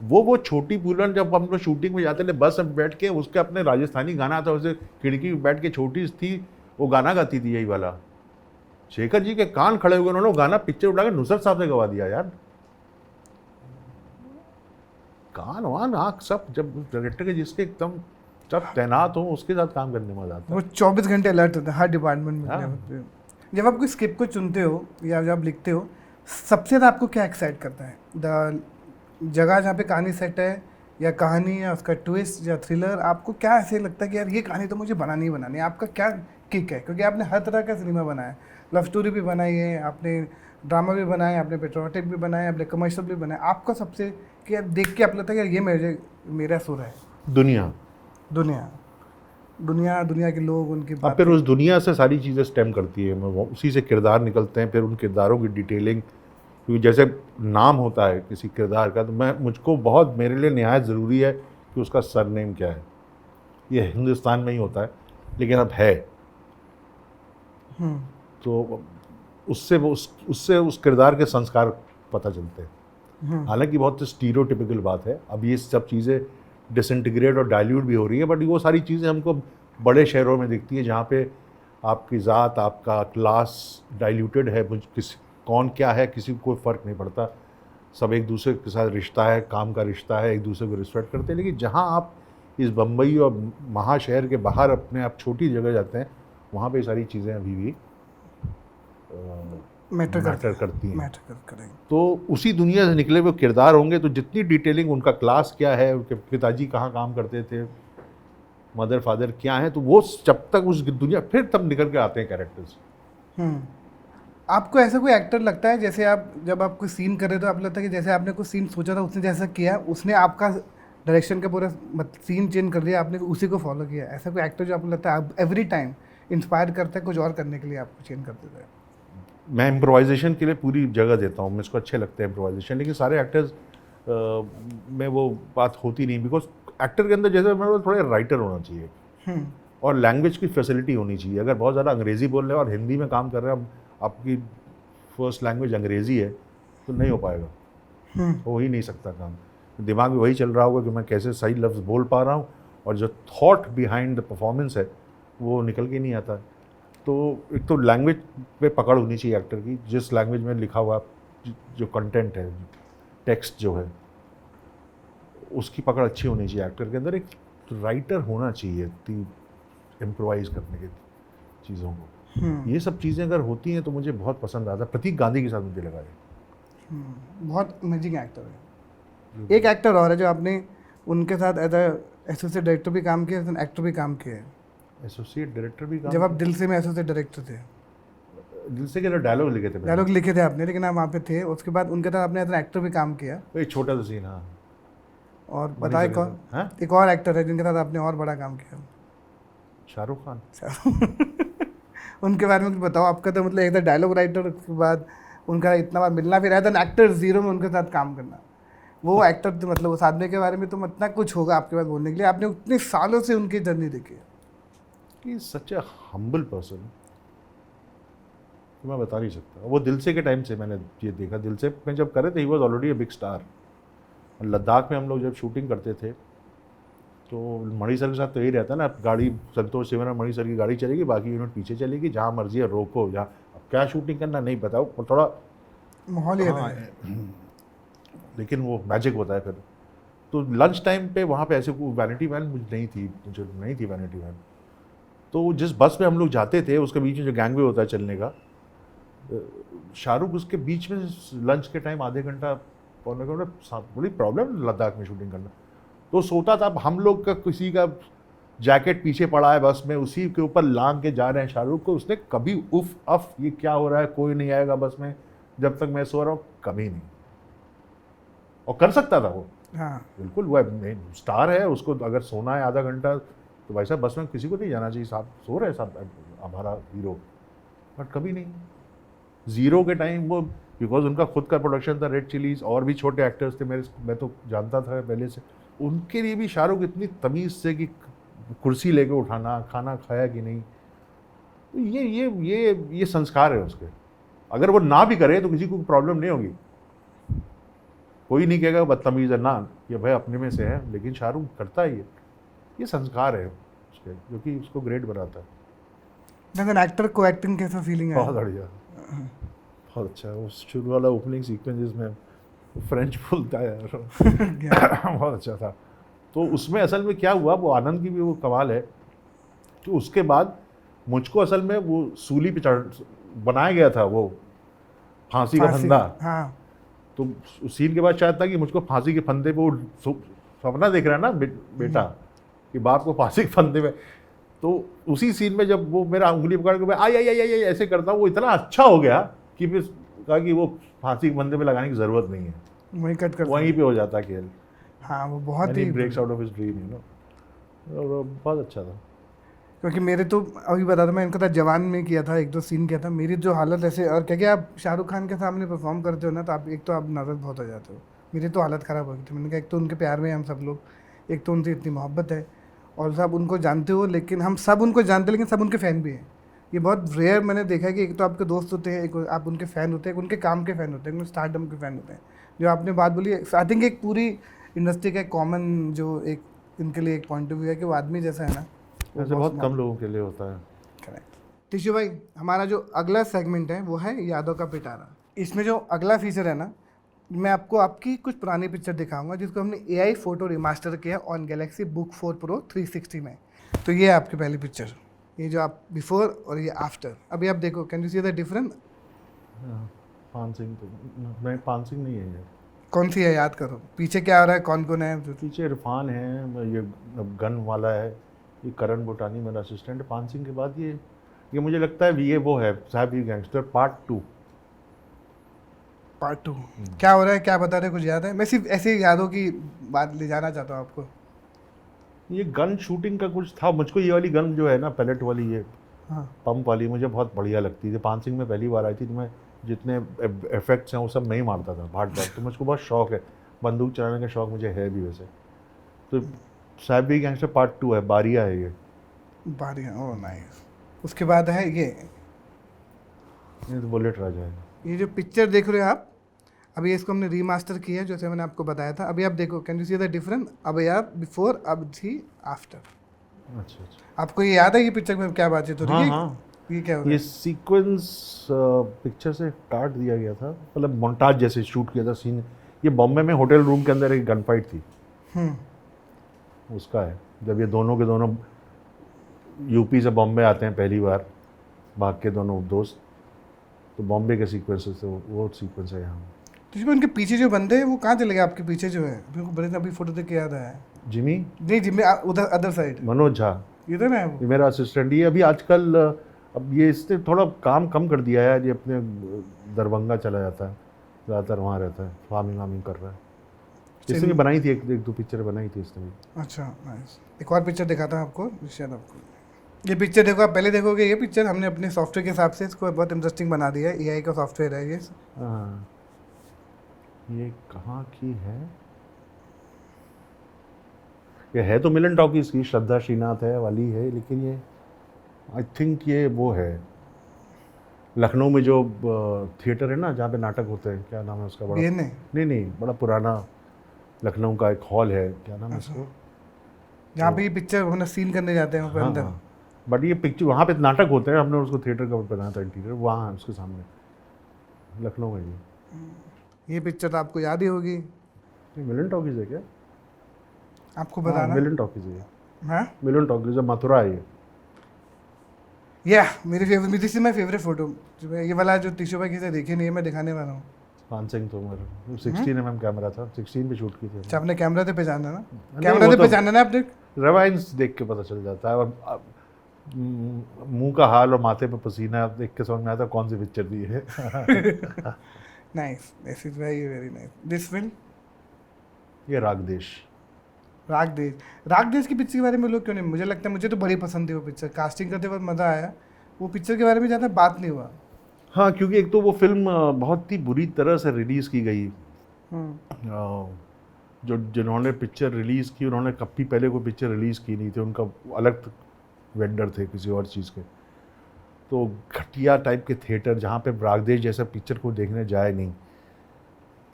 वो छोटी फूलन, जब हम लोग शूटिंग में जाते थे बस में बैठ के, उसके अपने राजस्थानी गाना था, उसे खिड़की में बैठ के छोटी थी, वो गाना गाती थी यही वाला। शेखर जी के कान खड़े हुए, उन्होंने गाना पिक्चर उठा के नुसरत साहब ने गवा दिया यार। कान वान आँख सब, जब डायरेक्टर के जिसके एकदम जब तैनात हो, उसके साथ काम करने में मजा आता है। वो 24 घंटे अलर्ट होता है हर डिपार्टमेंट में। हाँ। जब आप कोई स्क्रिप्ट को चुनते हो या जब आप लिखते हो, सबसे ज़्यादा आपको क्या एक्साइट करता है? द जगह जहाँ पे कहानी सेट है, या कहानी, या उसका ट्विस्ट, या थ्रिलर? आपको क्या ऐसे लगता है कि यार ये कहानी तो मुझे बनानी ही बनानी है? आपका क्या किक है? क्योंकि आपने हर तरह का सिनेमा बनाया है, लव स्टोरी भी बनाई है आपने, ड्रामा भी बनाया, आपने पेट्रोटिक भी बनाया, आपने कमर्शियल भी बनाया। आपका सबसे कि यार देख के आप लगता है यार ये मेरा सुर है? दुनिया के लोग, उनकी अब फिर उस दुनिया से सारी चीज़ें स्टेम करती है, उसी से किरदार निकलते हैं, फिर उन किरदारों की डिटेलिंग, क्योंकि जैसे नाम होता है किसी किरदार का, तो मुझको बहुत, मेरे लिए निहायत ज़रूरी है कि उसका सरनेम क्या है। ये हिंदुस्तान में ही होता है, लेकिन अब है, तो उससे उस किरदार के संस्कार पता चलते हैं। हालांकि बहुत स्टीरियोटिपिकल बात है, अब ये सब चीज़ें डिसइंटीग्रेट और डाइल्यूट भी हो रही है, बट वो सारी चीज़ें हमको बड़े शहरों में दिखती है, जहाँ पे आपकी ज़ात, आपका क्लास डाइल्यूटेड है, कौन क्या है किसी को कोई फ़र्क नहीं पड़ता, सब एक दूसरे के साथ रिश्ता है, काम का रिश्ता है, एक दूसरे को रिस्पेक्ट करते हैं। लेकिन जहाँ आप इस बम्बई और महाशहर के बाहर अपने आप छोटी जगह जाते हैं, वहाँ पे सारी चीज़ें अभी भी मैटर करती हैं। तो उसी दुनिया से निकले हुए किरदार होंगे, तो जितनी डिटेलिंग, उनका क्लास क्या है, उनके पिताजी कहाँ काम करते थे, मदर फादर क्या हैं, तो वो जब तक उस दुनिया, फिर तब निकल के आते हैं कैरेक्टर्स। आपको ऐसा कोई एक्टर लगता है, जैसे आप जब आप कोई सीन कर रहे हो, तो आपको लगता है कि जैसे आपने कोई सीन सोचा था, उसने जैसा किया, उसने आपका डायरेक्शन का पूरा सीन चेंज कर दिया, आपने उसी को फॉलो किया? ऐसा कोई एक्टर जो आपको लगता है एवरी टाइम इंस्पायर करता है कुछ और करने के लिए, आपको चेंज कर देता है? मैं इम्प्रोवाइजेशन के लिए पूरी जगह देता हूँ, मुझको अच्छे लगते हैं इम्प्रोवाइजेशन, लेकिन सारे एक्टर्स में वो बात होती नहीं, बिकॉज एक्टर के अंदर जैसे मेरे थोड़े राइटर होना चाहिए, और लैंग्वेज की फैसिलिटी होनी चाहिए। अगर बहुत ज़्यादा अंग्रेज़ी बोल रहे हैं और हिंदी में काम कर रहे हैं, आपकी फर्स्ट लैंग्वेज अंग्रेज़ी है, तो नहीं हो पाएगा, हो ही नहीं सकता काम। दिमाग में वही चल रहा होगा कि मैं कैसे सही लफ्ज़ बोल पा रहा हूँ, और जो थॉट बिहाइंड द परफॉर्मेंस है वो निकल के नहीं आता। तो एक तो लैंग्वेज पे पकड़ होनी चाहिए एक्टर की, जिस लैंग्वेज में लिखा हुआ जो कंटेंट है, टेक्स्ट जो है, उसकी पकड़ अच्छी होनी चाहिए एक्टर के अंदर। एक राइटर होना चाहिए इम्प्रोवाइज करने की चीज़ों को। ये सब चीज़ें अगर होती हैं तो मुझे बहुत पसंद आता है। प्रतीक गांधी के साथ मुझे लगा है बहुत अमेजिंग एक्टर है। एक एक्टर और है जो आपने उनके साथ एज एसोसिएट डायरेक्टर भी काम किया, एज एन एक्टर भी काम किया है। एसोसिएट डायरेक्टर भी काम जब आप दिल से में एसोसिएट डायरेक्टर थे, दिल से के डायलॉग लिखे थे, डायलॉग लिखे थे आपने, लेकिन आप वहाँ पे थे। उसके बाद उनके साथ आपने एज एन एक्टर भी काम किया। एक छोटा सा सीन। हाँ, और बताए कौन? हाँ? एक और एक्टर है जिनके साथ आपने और बड़ा काम किया। शाहरुख खान। उनके बारे में कुछ बताओ। आपका तो मतलब एक डायलॉग राइटर, उसके बाद उनका इतना बार मिलना, फिर एज एन एक्टर जीरो में उनके साथ काम करना। वो एक्टर तो मतलब उस आदमी के बारे में तो इतना कुछ होगा आपके पास बोलने के लिए। आपने उतने सालों से उनकी जर्नी देखी है। कि सच ए हम्बल पर्सन, मैं बता नहीं सकता। वो दिल से के टाइम से मैंने ये देखा। दिल से में जब करे थे, he was already a big star. Ladakh में हम लोग जब शूटिंग करते थे तो मणि सर के साथ तो यही रहता ना, गाड़ी संतोष सिवन और मणि सर की गाड़ी चलेगी, बाकी यूनिट पीछे चलेगी, जहाँ मर्जी है रोको, जहाँ अब क्या शूटिंग करना नहीं बताओ, और थोड़ा माहौल ही हाँ, लेकिन वो मैजिक होता है फिर। तो लंच टाइम पे वहाँ पे ऐसे कोई वैनिटी वैन मुझे नहीं थी वैनिटी वैन। तो जिस बस में हम लोग जाते थे, उसके बीच में जो गैंगवे होता है चलने का, शाहरुख उसके बीच में लंच के टाइम आधे घंटा पौने घंटा, बड़ी प्रॉब्लम लद्दाख में शूटिंग करना। तो सोता था, हम लोग का किसी का जैकेट पीछे पड़ा है बस में, उसी के ऊपर लांग के जा रहे हैं शाहरुख को। उसने कभी उफ अफ ये क्या हो रहा है, कोई नहीं आएगा बस में जब तक मैं सो रहा हूँ, कभी नहीं। और कर सकता था वो। हाँ, बिल्कुल, वो स्टार है, उसको अगर सोना है आधा घंटा तो भाई साहब बस में किसी को नहीं जाना चाहिए, साहब सो रहे हैं साहब हमारा हीरो। बट कभी नहीं। ज़ीरो के टाइम वो, बिकॉज उनका खुद का प्रोडक्शन था, रेड चिलीज, और भी छोटे एक्टर्स थे मैं तो जानता था पहले से, उनके लिए भी शाहरुख इतनी तमीज़ से कि कुर्सी लेके उठाना, खाना खाया कि नहीं, तो ये संस्कार है उसके। अगर वो ना भी करे तो किसी को प्रॉब्लम नहीं होगी, कोई नहीं कहेगा बदतमीज़ है ना, ये भाई अपने में से है, लेकिन शाहरुख करता है ये संस्कार है उसके, जो कि उसको ग्रेट बनाता है। एज एन एक्टर को एक्टिंग कैसा फीलिंग है? बहुत बढ़िया, बहुत अच्छा। वो शुरू वाला ओपनिंग सीक्वेंस जिसमें फ्रेंच बोलता है यार बहुत अच्छा था। तो उसमें असल में क्या हुआ, वो आनंद की भी वो कमाल है कि उसके बाद मुझको असल में वो सूली पे बनाया गया था, वो फांसी का फंदा। हाँ, तो उस सीन के बाद शायद था कि मुझको फांसी के फंदे पे वो सपना देख रहा है ना बेटा कि बाप को फांसी के फंदे में। तो उसी सीन में जब वो मेरा उंगली पकड़ के मैं आई ऐसे करता हूँ, वो इतना अच्छा हो गया कि फिर कहा कि वो फांसी के फंदे पे लगाने की ज़रूरत नहीं है, वहीं कट कर, वहीं पे हो जाता है खेल। हाँ, वो बहुत ही breaks out of his dream, और बहुत अच्छा था। क्योंकि मेरे तो अभी बता था, मैं इनका था जवान में किया था, 1-2 सीन किया था। मेरी जो हालत ऐसे, और क्या आप शाहरुख खान के सामने परफॉर्म करते हो ना, तो आप एक तो आप नर्वस बहुत हो जाते हो। मेरी तो हालत ख़राब हो गई थी। मैंने कहा एक तो उनके प्यार में हम सब लोग, एक तो उनसे इतनी मोहब्बत है, और सब उनको जानते हो, लेकिन हम सब उनको जानते हैं, लेकिन सब उनके फ़ैन भी हैं। ये बहुत रेयर मैंने देखा है कि एक तो आपके दोस्त होते हैं, एक आप उनके फ़ैन होते हैं, एक उनके काम के फ़ैन होते हैं, स्टारडम के फ़ैन होते हैं। जो आपने बात बोली, आई थिंक एक पूरी इंडस्ट्री का कॉमन जो एक इनके लिए एक पॉइंट ऑफ व्यू है कि वो आदमी जैसा है ना, ऐसे बहुत कम लोगों के लिए होता है। करेक्ट। टिशू भाई, हमारा जो अगला सेगमेंट है वो है यादों का पिटारा। इसमें जो अगला फीचर है ना, मैं आपको आपकी कुछ पुरानी पिक्चर दिखाऊंगा जिसको हमने AI फोटो रिमास्टर किया ऑन गैलेक्सी बुक 4 प्रो 360 में। तो ये है आपकी पहली पिक्चर, ये जो आप बिफोर और ये आफ्टर। अभी आप देखो, can you see the difference? पान सिंह तो मैं, पान सिंह नहीं है ये। कौन सी है, याद करो, पीछे क्या हो रहा है, कौन कौन है? पीछे इरफान है, ये गन वाला है, ये करण बुटानी मेरा असिस्टेंट है। पान सिंह के बाद ये मुझे लगता है ये वो है साहब, ये गैंगस्टर पार्ट 2। क्या हो रहा है, क्या बता रहे, कुछ याद है? मैं सिर्फ ऐसे यादों की बात ले जाना चाहता हूँ आपको। ये गन शूटिंग का कुछ था। मुझको ये वाली गन जो है ना, पैलेट वाली, ये हाँ, पंप वाली, मुझे बहुत बढ़िया लगती थी। पान सिंह में पहली बार आई थी, तो मैं जितने इफेक्ट्स हैं वो सब मैं ही मारता था, भाट भाट। तो मुझको बहुत शौक है, बंदूक चलाने का शौक मुझे है भी वैसे। तो साहब भी गैंगस्टर पार्ट 2 है, बारिया है ये। बारिया, ओह नाइस। उसके बाद है ये तो बुलेट राजा है। ये जो पिक्चर देख रहे हो आप, अभी इसको हमने रीमास्टर किया है, जैसे मैंने आपको बताया था। अभी आप देखो, can you see the difference? अभी आप बिफोर, अब थी आफ्टर। अच्छा। आपको ये याद है ये पिक्चर में क्या बातचीत हो रही है? हाँ, ये क्या हो रहा ये है? सीक्वेंस पिक्चर से काट दिया गया था, मतलब मोन्टाज जैसे शूट किया था सीन। ये बॉम्बे में होटल रूम के अंदर एक गन फाइट थी, उसका है। जब ये दोनों के दोनों यूपी से बॉम्बे आते हैं पहली बार, भाग के दोनों दोस्त, तो बॉम्बे के सीक्वेंसेस थे, वो सीक्वेंस है यहाँ। तो इसमें उनके पीछे जो बंदे हैं वो कहाँ चले गए आपके पीछे जो है? मेरे को बड़े अभी फोटो देख के याद आया है। जिमी, नहीं जिम्मे उधर अदर साइड मनोज झा, इधर है वो। ये मेरा असिस्टेंट। ये अभी आजकल अब ये इसने थोड़ा काम कम कर दिया है, ये अपने दरभंगा चला जाता है, ज़्यादातर वहाँ रहता है, फार्मिंग वार्मिंग कर रहा है। इसने भी बनाई थी एक दो पिक्चर बनाई थी इसने भी। अच्छा नाइस। एक और पिक्चर दिखाता हूँ आपको, शायद आपको ये पिक्चर देखो, आप पहले देखोगे ये पिक्चर हमने अपने सॉफ्टवेयर के हिसाब से इसको बहुत इंटरेस्टिंग बना दिया है। एआई का सॉफ्टवेयर है ये। हाँ, ये कहाँ की है? ये है तो मिलन टॉकीज की, श्रद्धा श्रीनाथ है वाली है, लेकिन ये आई थिंक ये वो है लखनऊ में जो थिएटर है ना जहाँ पे नाटक होते हैं, क्या नाम है उसका? बड़ा नहीं, बड़ा पुराना लखनऊ का एक हॉल है, क्या नाम है इसको? जहाँ पे ये पिक्चर हमने सीन करने जाते हैं वहाँ पे हाँ, अंदर। हाँ। बट ये पिक्चर वहाँ पे नाटक होते हैं, हमने उसको थिएटर का बनाया था इंटीरियर, वहाँ है उसके सामने, लखनऊ में। ये पिक्चर तो आपको याद ही होगी, ये मिलन टॉकीज है क्या? आपको हाँ, बताना। मिलन टॉकीज है। हाँ मिलन टॉकीज है, मथुरा है ये। या मेरी favourite, this is my favourite photo. ये वाला जो टिशू भाई किसी देखे नहीं है, मैं दिखाने वाला हूँ। पान सिंह तोमर, 16 mm कैमरा था, 16 पे शूट की थी। अच्छा, आपने कैमरा से पहचाना ना? नहीं, कैमरा वो से तो- पहचाना ना आपने? रिवाइंस देख के पता चल जाता है, और मुंह का हाल और माथे पे पसीना आप देख के समझ में आता है कौन सी पिक्चर दी है। Nice, this is very nice. This film ये रागदेश। राग देश की पिक्चर के बारे में लोग क्यों नहीं? मुझे लगता है, मुझे तो बड़ी पसंद थी वो पिक्चर, कास्टिंग करते वक्त मज़ा आया। वो पिक्चर के बारे में ज़्यादा बात नहीं हुआ। हाँ, क्योंकि एक तो वो फिल्म बहुत ही बुरी तरह से रिलीज़ की गई। जो जिन्होंने पिक्चर रिलीज़ की उन्होंने कभी पहले कोई पिक्चर रिलीज़ की नहीं थी, उनका अलग वेंडर थे किसी और चीज़ के। तो घटिया टाइप के थिएटर जहाँ पे रागदेश जैसा पिक्चर को देखने जाए नहीं,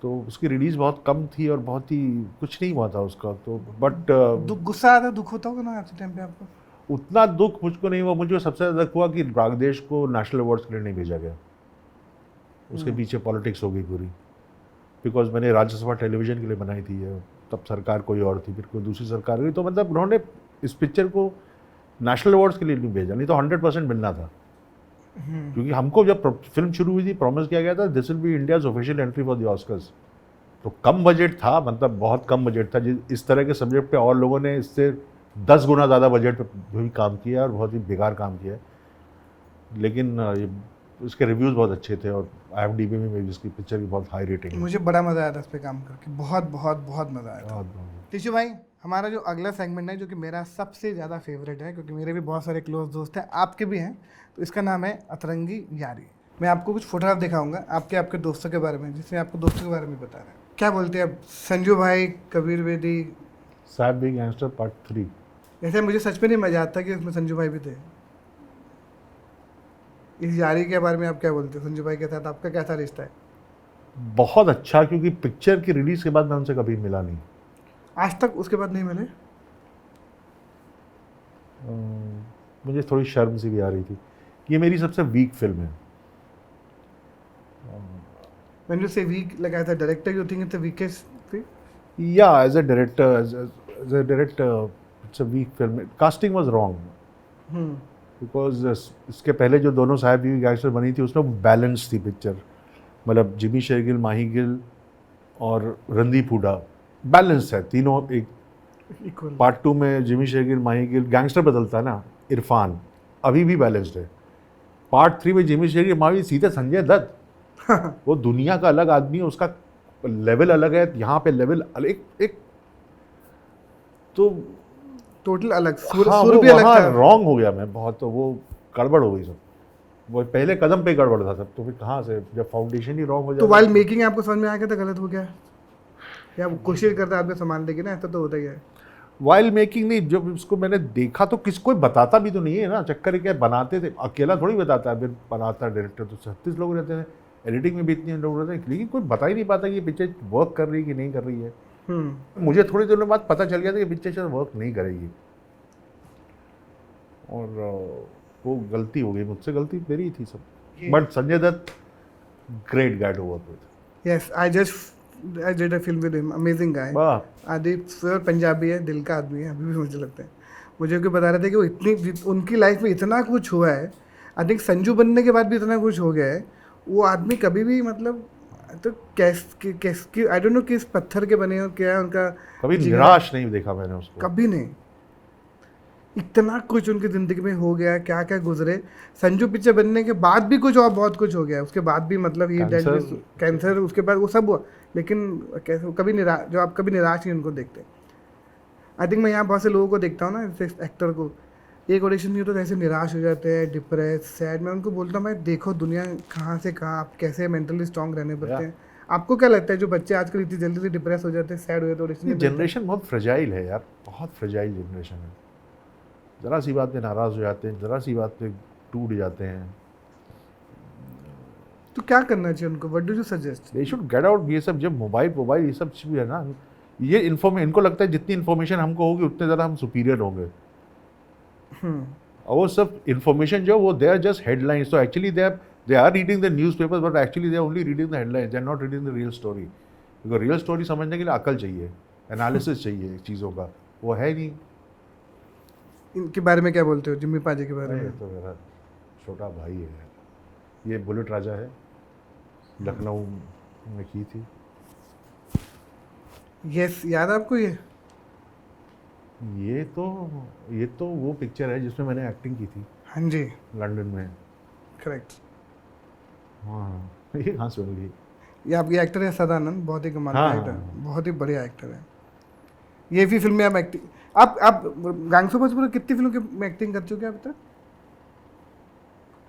तो उसकी रिलीज़ बहुत कम थी और बहुत ही कुछ नहीं हुआ था उसका। तो बट गुस्सा आता, दुख होता होगा ना आज के टाइम पे आपको? उतना दुख मुझको नहीं हुआ। मुझे सबसे ज़्यादा दुख हुआ कि रागदेश को नेशनल अवार्ड्स के लिए नहीं भेजा गया। उसके पीछे पॉलिटिक्स हो गई पूरी, बिकॉज मैंने राज्यसभा टेलीविज़न के लिए बनाई थी ये, तब सरकार कोई और थी, फिर कोई दूसरी सरकार हुई, तो मतलब उन्होंने इस पिक्चर को नेशनल अवार्ड्स के लिए नहीं भेजा, नहीं तो 100% मिलना था। क्योंकि हमको जब फिल्म शुरू हुई थी प्रॉमिस किया गया था this will be India's official entry for the Oscars. तो कम बजट था, मतलब बहुत कम बजट था। इस तरह के सब्जेक्ट पे और लोगों ने इससे 10 गुना ज़्यादा बजट पे भी काम किया और बहुत ही बेकार काम किया। लेकिन इसके रिव्यूज़ बहुत अच्छे थे और IMDb में भी इसकी पिक्चर की बहुत हाई रेटिंग है। मुझे बड़ा मज़ा आया था इस पर काम करके, बहुत बहुत बहुत मज़ा आया था। टिशू भाई, हमारा जो अगला सेगमेंट है जो कि मेरा सबसे ज़्यादा फेवरेट है, क्योंकि मेरे भी बहुत सारे क्लोज दोस्त हैं, आपके भी हैं, तो इसका नाम है अतरंगी यारी। मैं आपको कुछ फोटोग्राफ दिखाऊंगा आपके दोस्तों के बारे में, जिसमें आपको दोस्तों के बारे में बता रहे हैं। क्या बोलते हैं आप? संजू भाई, कबीर बेदी, साहब भी गैंगस्टर पार्ट 3। जैसे मुझे सच में नहीं मजा आता कि उसमें संजू भाई भी थे। इस यारी के बारे में आप क्या बोलते हैं? संजू भाई के साथ आपका कैसा रिश्ता है? बहुत अच्छा, क्योंकि पिक्चर की रिलीज़ के बाद मैं उनसे कभी मिला नहीं। आज तक उसके बाद नहीं मिले? मुझे थोड़ी शर्म सी भी आ रही थी। ये मेरी सबसे वीक फिल्म है। When you say weak, like as a director, you think it's the weakest thing? Yeah, as a director, it's a weak film. Casting was wrong. Because इसके पहले जो दोनों साहब भी गैंगस्टर बनी थी उसमें बैलेंस थी पिक्चर, मतलब जिमी शेरगिल, माही गिल और रणदीप हुडा, बैलेंस है तीनों। एक Equal. पार्ट 2 में जिमी शेरगिल, माही गिल, गैंगस्टर बदलता है ना, इरफान अभी भी बैलेंस्ड है। पार्ट 3 में जिमी शेरगिल, माही सीधे संजय दत्त, वो दुनिया का अलग आदमी है, उसका लेवल अलग है, यहाँ पे लेवल एक तो टोटल अलग, हाँ, सुर वो भी अलग वहाँ था। रॉन्ग हो गया मैं बहुत, तो वो गड़बड़ हो गई सब। वो पहले कदम पे गड़बड़ था सब, तो फिर कहाँ से, जब फाउंडेशन ही रॉन्ग हो तो जाए। वाइल मेकिंग आपको समझ में आ गया था गलत हो गया, या वो कोशिश करता है आपको सामान लेके ना, ऐसा तो होता ही है। वाइल मेकिंग नहीं, जब उसको मैंने देखा तो कोई बताता भी तो नहीं है ना, चक्कर क्या बनाते थे, अकेला थोड़ी बताता है, फिर बनाता डायरेक्टर तो 36 लोग रहते हैं, एडिटिंग में भी इतने लोग रहते हैं, लेकिन कोई बता ही नहीं पाता कि ये पिक्चर वर्क कर रही है कि नहीं कर रही है। मुझे थोड़ी देर बाद पता चल गया था कि पिक्चर शायद वर्क नहीं करेगी। और वो गलती हो गई मुझसे, गलती मेरी ही थी सब। But Sanjay Dutt great guy to work with. Yes, I did a film with him, amazing guy. वाह, आदित्य सर पंजाबी है, दिल का आदमी है, अभी भी मुझे लगता है। मुझे क्यों बता रहे थे कि वो इतनी, उनकी लाइफ में इतना कुछ हुआ है, आई थिंक संजू बनने के बाद भी इतना कुछ हो गया है। वो आदमी कभी भी मतलब, तो कैस आई डोंट नो किस पत्थर के बने हो, क्या है उनका कभी जिगर। निराश नहीं देखा मैंने उसको। कभी नहीं, इतना कुछ उनकी ज़िंदगी में हो गया, क्या क्या गुजरे। संजू पिक्चर बनने के बाद भी कुछ और बहुत कुछ हो गया उसके बाद भी, मतलब ये कैंसर उसके बाद वो सब हुआ, लेकिन कैसे कभी निराश, जो आप कभी निराश नहीं उनको देखते। आई थिंक मैं यहाँ बहुत से लोगों को देखता हूँ ना, जैसे एक्टर को एक ऑडिशन नहीं होता तो ऐसे निराश हो जाते हैं, डिप्रेस, सैड। मैं उनको बोलता हूँ भाई देखो दुनिया कहाँ से कहाँ, आप कैसे मेंटली स्ट्रांग रहने पड़ते हैं। आपको क्या लगता है जो बच्चे आजकल इतनी जल्दी से डिप्रेस हो जाते हैं, सैड हो जाते हैं ऑडिशन? जनरेशन बहुत फ्रेजाइल है यार, बहुत फ्रेजाइल जनरेशन है। ज़रा सी बात पे नाराज़ हो जाते हैं, ज़रा सी बात पे टूट जाते हैं। तो क्या करना चाहिए उनको? What do you suggest? They should get out. ये सब जब मोबाइल ये सब चीज़ है ना, ये इनको लगता है जितनी इन्फॉर्मेशन हमको होगी उतने ज़्यादा हम सुपीरियर होंगे। और वो सब इन्फॉर्मेशन जो वो दे आर जस्ट हेडलाइंस। तो actually they are reading the newspaper, but actually they are only reading the headlines, they are not reading the real story. Because real story समझने के लिए अकल चाहिए, एनालिसिस चाहिए चीज़ों का, वो है नहीं। इनके बारे में क्या बोलते हो, जिम्मी पाजी के बारे ये में? तो मेरा छोटा भाई है, ये बुलेट राजा है, लखनऊ में की थी। यस, याद है आपको ये? ये तो वो पिक्चर है जिसमें मैंने एक्टिंग की थी हाँ जी, लंदन में। करेक्ट। हाँ, ये कहाँ सुन ली? ये आपकी एक्टर है सदानंद, बहुत ही कमाल का हाँ, एक्टर, हाँ। बहुत ही बढ़िया एक्टर है। ये भी फिल्म में आप एक्टिंग, आप गैंग्स ऑफ वासेपुर कितनी फिल्म में एक्टिंग कर चुके हैं अब तक?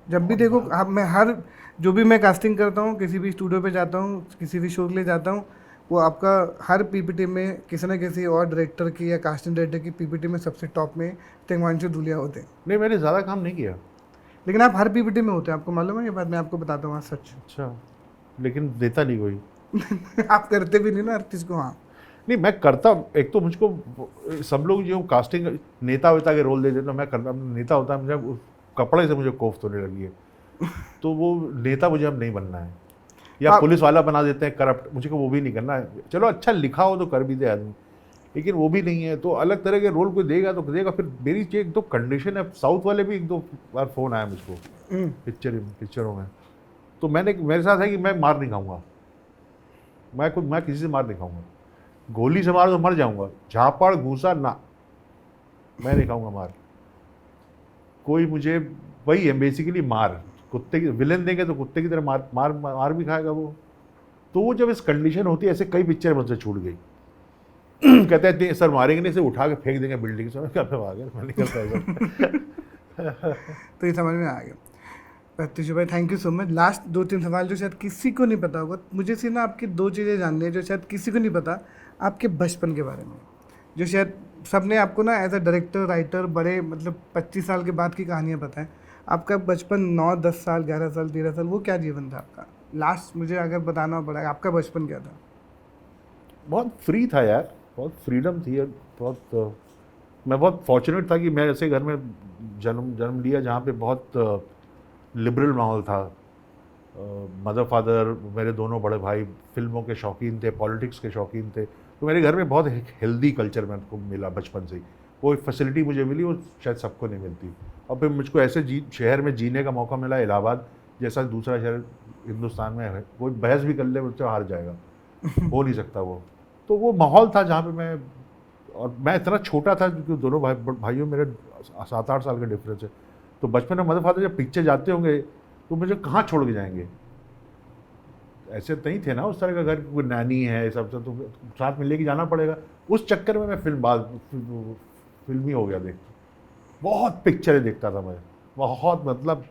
जब भी देखो आप, मैं हर जो भी मैं कास्टिंग करता हूँ, किसी भी स्टूडियो पे जाता हूँ, किसी भी शो के लिए जाता हूँ, वो आपका हर पीपीटी में किसी न किसी और डायरेक्टर की या कास्टिंग डायरेक्टर की पीपीटी में सबसे टॉप में तिग्मांशु धूलिया होते हैं। नहीं, मैंने ज़्यादा काम नहीं किया। लेकिन आप हर पीपीटी में होते हैं, आपको मालूम है ये बात? मैं आपको बताता हूँ, हाँ सच। अच्छा, लेकिन देता नहीं कोई। आप करते भी नहीं ना हर चीज़ को। हाँ, नहीं, मैं करता। एक तो मुझको सब लोग जो कास्टिंग नेता वेता के रोल दे देते, तो मैं करता, नेता होता है, मुझे कपड़े से मुझे कोफ्त होने लगी है। तो वो नेता मुझे अब नहीं बनना है। या पुलिस वाला बना देते हैं करप्ट, मुझे को वो भी नहीं करना है। चलो अच्छा लिखा हो तो कर भी दे आदमी, लेकिन वो भी नहीं है। तो अलग तरह के रोल कोई देगा तो देगा। फिर मेरी एक दो कंडीशन है, साउथ वाले भी एक दो बार फ़ोन आया मुझको पिक्चरों में। तो मेरे साथ है कि मैं मार नहीं खाऊंगा, मैं किसी से मार नहीं खाऊंगा। गोली से मार तो मर जाऊंगा, झापड़ घूसा ना, मैं नहीं खाऊंगा मार। कोई मुझे वही है बेसिकली, मार कुत्ते की विलेन देंगे तो कुत्ते की तरह मार भी खाएगा वो। तो वो जब इस कंडीशन होती है, ऐसे कई पिक्चर मुझसे छूट गई। कहते हैं सर मारेंगे नहीं, इसे उठा के फेंक देंगे बिल्डिंग से। क्या आ गया, मैं नहीं करता ऐसा। तो ये समझ में आ गया। प्रत्युष भाई thank you so much. Last 2-3 सवाल जो शायद किसी को नहीं पता होगा, मुझे सिर्फ ना आपकी 2 चीज़ें जाननी है जो शायद किसी को नहीं पता, आपके बचपन के बारे में, जो शायद सबने आपको ना एज अ डायरेक्टर राइटर बड़े मतलब 25 साल के बाद की कहानियाँ पता है। आपका बचपन 9-10 साल 11 साल 13 साल वो क्या जीवन था आपका? लास्ट मुझे अगर बताना पड़ा आपका बचपन क्या था? बहुत फ्री था यार, बहुत फ्रीडम थी यार, मैं बहुत फॉर्चुनेट था कि मैं ऐसे घर में जन्म लिया जहाँ पे बहुत लिबरल माहौल था। मदर फादर, मेरे दोनों बड़े भाई फिल्मों के शौकीन थे, पॉलिटिक्स के शौकीन थे। तो मेरे घर में बहुत हेल्दी कल्चर मेरे को मिला बचपन से ही। वो फैसिलिटी मुझे मिली, वो शायद सबको नहीं मिलती। और फिर मुझको ऐसे शहर में जीने का मौका मिला, इलाहाबाद जैसा दूसरा शहर हिंदुस्तान में है, कोई बहस भी कर ले मुझसे हार जाएगा, हो नहीं सकता वो। तो वो माहौल था जहाँ पे मैं इतना छोटा था क्योंकि दोनों भाइयों मेरे 7-8 साल का डिफरेंस है। तो बचपन में मदर फादर जब पिक्चर जाते होंगे तो मुझे कहाँ छोड़ के जाएंगे? ऐसे नहीं थे ना उस तरह का घर, कोई नानी है सब तो साथ में लेके जाना पड़ेगा। उस चक्कर में मैं फिल्मी हो गया देख। बहुत पिक्चरें देखता था मैं, बहुत मतलब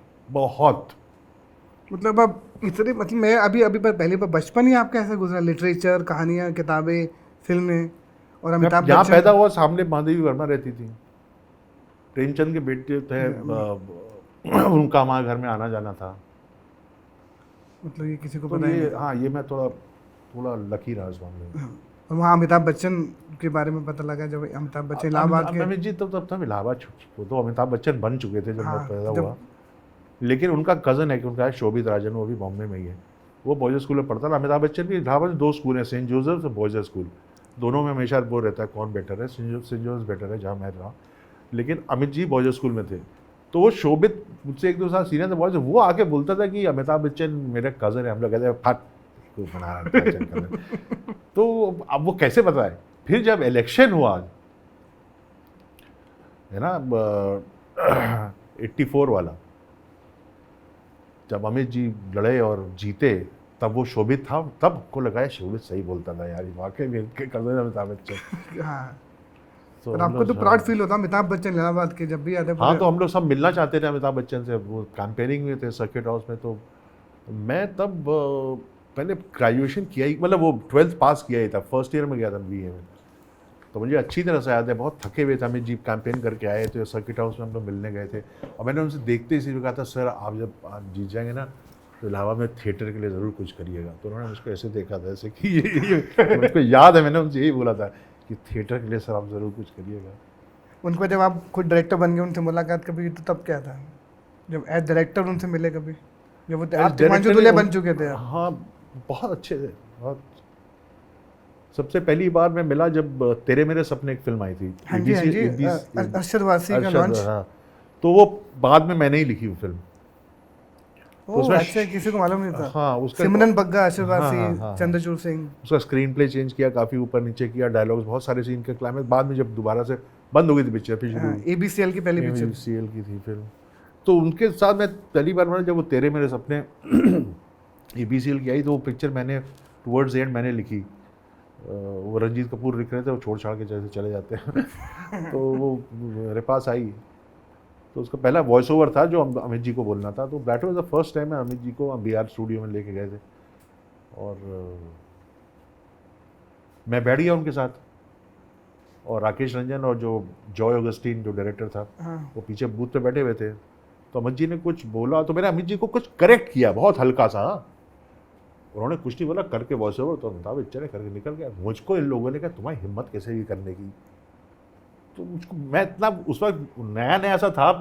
अब इतने मतलब मैं अभी पहले बचपन ही आपका ऐसा गुजरा, लिटरेचर, कहानियाँ, किताबें, फिल्में और अमिताभ जहाँ बच्चन। पैदा हुआ सामने महादेवी वर्मा रहती थी, प्रेमचंद के बेटे थे, उनका हमारे घर में आना जाना था। मतलब ये किसी को तो पता ही ये नहीं था। हाँ, ये मैं थोड़ा लकी रहा इस मामले में। और वहाँ अमिताभ बच्चन के बारे में पता लगा जब अमिताभ बच्चन इलाहाबाद के। अमित जी तब तब इलाहाबाद वो तो अमिताभ बच्चन बन चुके थे जब मैं हाँ, पैदा जब- हुआ। लेकिन उनका कज़न है कि उनका है शोभित राजन, वो भी बॉम्बे में ही है, वो बॉयज़ स्कूल में पढ़ता था। अमिताभ बच्चन की इलाहाबाद में 2 स्कूल हैं, सेंट जोसेफ और बॉयज़ स्कूल। दोनों में हमेशा वो रहता है कौन बेटर है, सेंट जोसेफ बेटर है जहाँ मैं रहा। लेकिन अमित जी बॉयज़ स्कूल में थे, तो वो शोभित मुझसे 1-2 साल सीनियर थे बॉयज़, वो आके बोलता था कि अमिताभ बच्चन मेरे कज़न है। हम लोग कहते हैं फट को बना रहा है बच्चन cousin। तो अब वो कैसे पता है? फिर जब इलेक्शन हुआ है ना 84 वाला, जब अमित जी लड़े और जीते, तब वो शोभित था, तब को लगा शोभित सही बोलता था यार, वाकई में इनके कज़न अमिताभ बच्चन। हाँ, तो और हम आपको लोग तो सब- प्राउड फील होता अमिताभ बच्चन इलाहाबाद के जब भी आते हाँ, तो हम लोग सब मिलना चाहते थे अमिताभ बच्चन से, वो कैंपेनिंग में थे सर्किट हाउस में। तो मैं तब पहले ग्रेजुएशन किया ही, मतलब वो 12th पास किया ही था, फर्स्ट ईयर में गया था BA में। तो मुझे अच्छी तरह से याद है, बहुत थके हुए थे, अमित जी कैंपेन करके आए थे, सर्किट हाउस में हम लोग मिलने गए थे। और मैंने उनसे देखते ही कहा था, सर आप जब आज जीत जाएंगे ना तो इलाहाबाद में थिएटर के लिए ज़रूर कुछ करिएगा। तो उन्होंने मुझको ऐसे देखा था, ऐसे कि ये मुझको याद है, मैंने उनसे यही बोला था कि थिएटर के लिए सर आप ज़रूर कुछ करिएगा। उनको जब आप खुद डायरेक्टर बन गए उनसे मुलाकात कभी, तो तब क्या था जब एज डायरेक्टर उनसे मिले कभी, जब वो आप तिग्मांशु धूलिया बन चुके थे? हाँ, बहुत अच्छे थे, बहुत। सबसे पहली बार मैं मिला जब तेरे मेरे सपने एक फिल्म आई थी। हाँ जी, हाँ जी, ABC अरशद वारसी का अरशद, लॉन्च। हाँ। तो वो बाद में मैंने ही लिखी वो फिल्म। ओह उसमें अच्छा, किसी को मालूम नहीं था। हाँ, उसका सिमरन बग्गा, अरशद हाँ, वारसी, हाँ, हाँ। चंद्रचूड़ सिंह। उसका स्क्रीन प्ले चेंज किया, काफ़ी ऊपर नीचे किया, डायलॉग्स, बहुत सारे सीन के क्लाइमेक्स। बाद में जब दोबारा से बंद हो गई थी पिक्चर, फिर शुरू हुई। ABCL की पहली पिक्चर। ABCL की थी फिल्म। तो उनके साथ मैं पहली बार मिला जब वो तेरे मेरे सपने ABCL की आई। तो वो पिक्चर मैंने टुवर्ड्स एंड मैंने लिखी। वो रंजीत कपूर लिख रहे थे, वो छोड़ छाड़ के जैसे चले जाते हैं। तो वो मेरे पास आई, तो उसका पहला वॉइस ओवर था जो अमित जी को बोलना था। तो that was the first time मैं अमित जी को BR स्टूडियो में लेके गए थे, और मैं बैठ गया उनके साथ, और राकेश रंजन और जो जॉय ऑगस्टीन जो डायरेक्टर था, हाँ, वो पीछे बूथ पे बैठे हुए थे। तो अमित जी ने कुछ बोला, तो मैंने अमित जी को कुछ करेक्ट किया, बहुत हल्का सा। उन्होंने कुछ नहीं बोला, करके वॉइस ओवर, तो अमिताभ बच्चन ने करके निकल गया। मुझको इन लोगों ने कहा तुम्हारी हिम्मत कैसे ये करने की। तो मुझको, मैं इतना उस वक्त नया नया सा था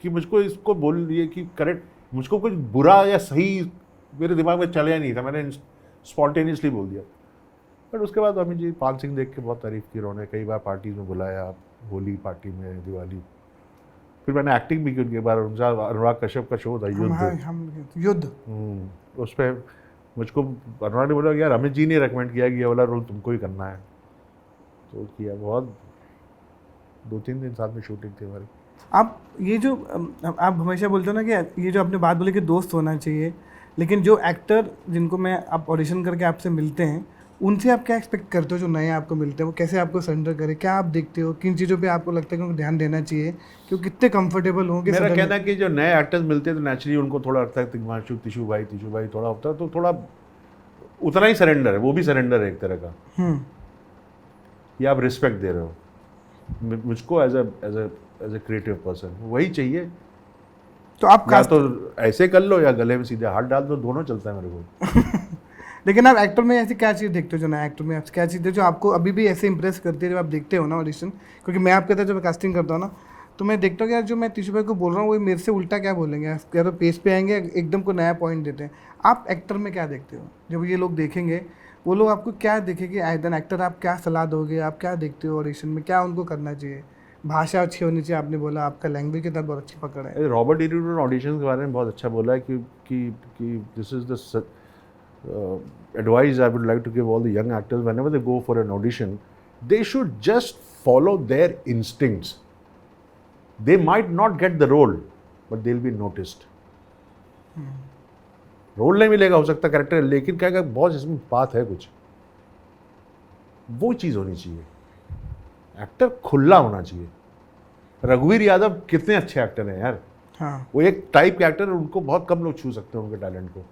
कि मुझको इसको बोल दिए कि करेक्ट, मुझको कुछ बुरा या सही मेरे दिमाग में चला नहीं था, मैंने स्पॉन्टेनियसली बोल दिया। बट उसके बाद अमित जी पाल सिंह देख के बहुत तारीफ़ की उन्होंने, कई बार पार्टीज में बुलाया, होली पार्टी में, दिवाली। फिर मैंने एक्टिंग भी की उनके बार, उनका अनुराग कश्यप का शो था युद्ध। उस पर मुझको अनुराग ने बोला यार अमित जी ने रेकमेंड किया कि ये वाला रोल तुमको ही करना है, तो किया। बहुत 2-3 दिन साथ में शूटिंग थी हमारी। आप ये जो आप हमेशा बोलते हो ना कि ये जो आपने बात बोली कि दोस्त होना चाहिए, लेकिन जो एक्टर जिनको मैं आप ऑडिशन करके आपसे मिलते हैं, उनसे आप क्या एक्सपेक्ट करते हो? जो नए आपको मिलते हैं वो कैसे आपको सरेंडर करे? क्या आप देखते हो, किन चीज़ों पे आपको लगता है कि उनको ध्यान देना चाहिए कि वो कितने कंफर्टेबल होंगे? मेरा कहना है कि जो नए एक्टर्स मिलते हैं तो नेचुरली उनको थोड़ा लगता है तिग्मांशु तिशु भाई थोड़ा होता है, तो थोड़ा उतना ही सरेंडर है, वो भी सरेंडर है एक तरह का, कि आप रिस्पेक्ट दे रहे हो। मुझको एज ए क्रिएटिव पर्सन वही चाहिए। तो आप या तो ऐसे कर लो या गले में सीधे हाथ डाल दो, दोनों चलता है मेरे को। लेकिन आप एक्टर में ऐसी क्या चीज़ देखते हो, जो नया एक्टर में आप क्या चीज़ है जो आपको अभी भी ऐसे इंप्रेस करती है जब आप देखते हो ना ऑडिशन? क्योंकि मैं आपके साथ जब कास्टिंग करता हूँ ना, तो मैं देखता हूँ कि यार जो मैं तिशु भाई को बोल रहा हूँ वो मेरे से उल्टा क्या बोलेंगे, या तो पेज पे आएंगे एकदम को नया पॉइंट देते हैं। आप एक्टर में क्या देखते हो? जब ये लोग देखेंगे, वो लोग आपको क्या देखेंगे एज एन एक्टर? आप क्या सलाह दोगे? आप क्या देखते हो ऑडिशन में, क्या उनको करना चाहिए? भाषा अच्छी होनी चाहिए, आपने बोला आपका लैंग्वेज की तरफ बहुत अच्छी पकड़ है। रॉबर्ट डी न्यूटन ऑडिशन के बारे में बहुत अच्छा बोला है कि this is the advice I would like to give all the young actors whenever they go for an audition, they should just follow their instincts. They might not get the role, but they'll be noticed. Role नहीं मिलेगा, हो सकता character, लेकिन क्या बहुत इसमें बात है कुछ, वो चीज़ होनी चाहिए। एक्टर खुला होना चाहिए। रघुवीर यादव कितने अच्छे एक्टर हैं यार। हाँ, वो एक टाइप के एक्टर है, उनको बहुत कम लोग छू सकते हैं उनके टैलेंट को।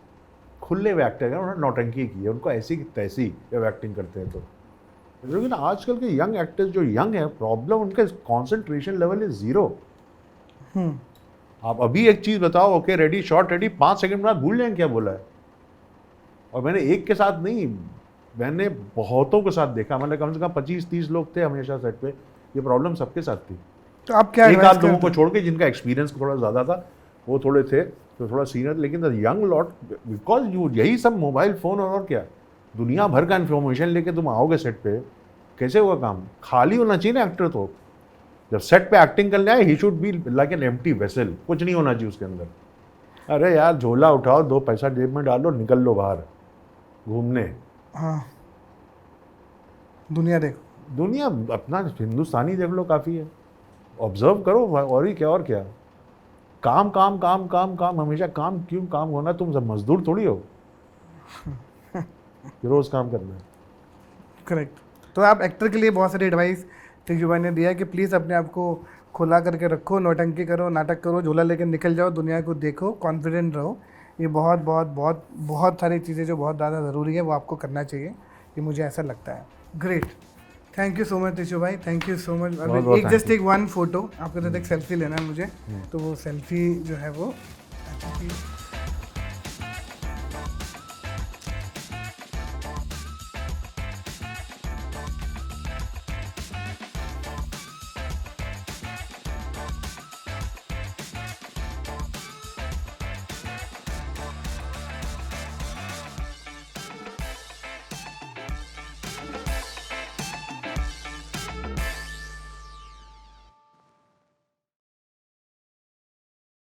खुले हुए एक्टर हैं, उन्होंने नौटंकी की है, उनको ऐसी की तैसी जब एक्टिंग करते हैं तो। लेकिन आजकल के यंग एक्टर्स जो यंग है, प्रॉब्लम उनका कॉन्सेंट्रेशन लेवल इज 0। आप अभी एक चीज़ बताओ, okay ready, shot ready, 5 second बाद भूल जाएंगे क्या बोला है। और मैंने एक के साथ नहीं, मैंने बहुतों के साथ देखा, मतलब कम से कम 25-30 लोग थे हमेशा सेट पे, ये प्रॉब्लम सबके साथ थी। तो आप क्या एक advice आध लोगों करते को छोड़ के जिनका एक्सपीरियंस थोड़ा ज़्यादा था, वो थोड़े थे तो थोड़ा सीनियर, लेकिन the young lot, because you यही सब मोबाइल फ़ोन और क्या, दुनिया भर का इन्फॉर्मेशन लेके तुम आओगे सेट पे, कैसे होगा काम? खाली होना चाहिए ना एक्टर तो। जब सेट पे एक्टिंग करने आए, he should be like an empty vessel, कुछ नहीं होना चाहिए उसके अंदर। अरे यार झोला उठाओ, 2 पैसा जेब में डालो, निकल लो बाहर घूमने। हाँ, दुनिया देखो। दुनिया अपना हिंदुस्तानी देख लो, काफ़ी है। ऑब्जर्व करो, और ही क्या, और क्या। काम काम काम काम काम, हमेशा काम, क्यों काम होना? तुम सब मजदूर थोड़ी हो कि रोज़ काम करना है। करेक्ट। तो आप एक्टर के लिए बहुत सारी एडवाइस टिग्जू भाई ने दिया है कि प्लीज़ अपने आप को खुला करके रखो, नौटंकी करो, नाटक करो, झोला लेकर निकल जाओ, दुनिया को देखो, कॉन्फिडेंट रहो। ये बहुत बहुत बहुत बहुत सारी चीज़ें जो बहुत ज़्यादा ज़रूरी है वो आपको करना चाहिए, ये मुझे ऐसा लगता है। Great, thank you so much tissue भाई, थैंक यू सो मच। बहुत बहुत एक thank जस्ट एक वन फोटो आपके साथ एक सेल्फी लेना है मुझे, तो वो सेल्फी जो है वो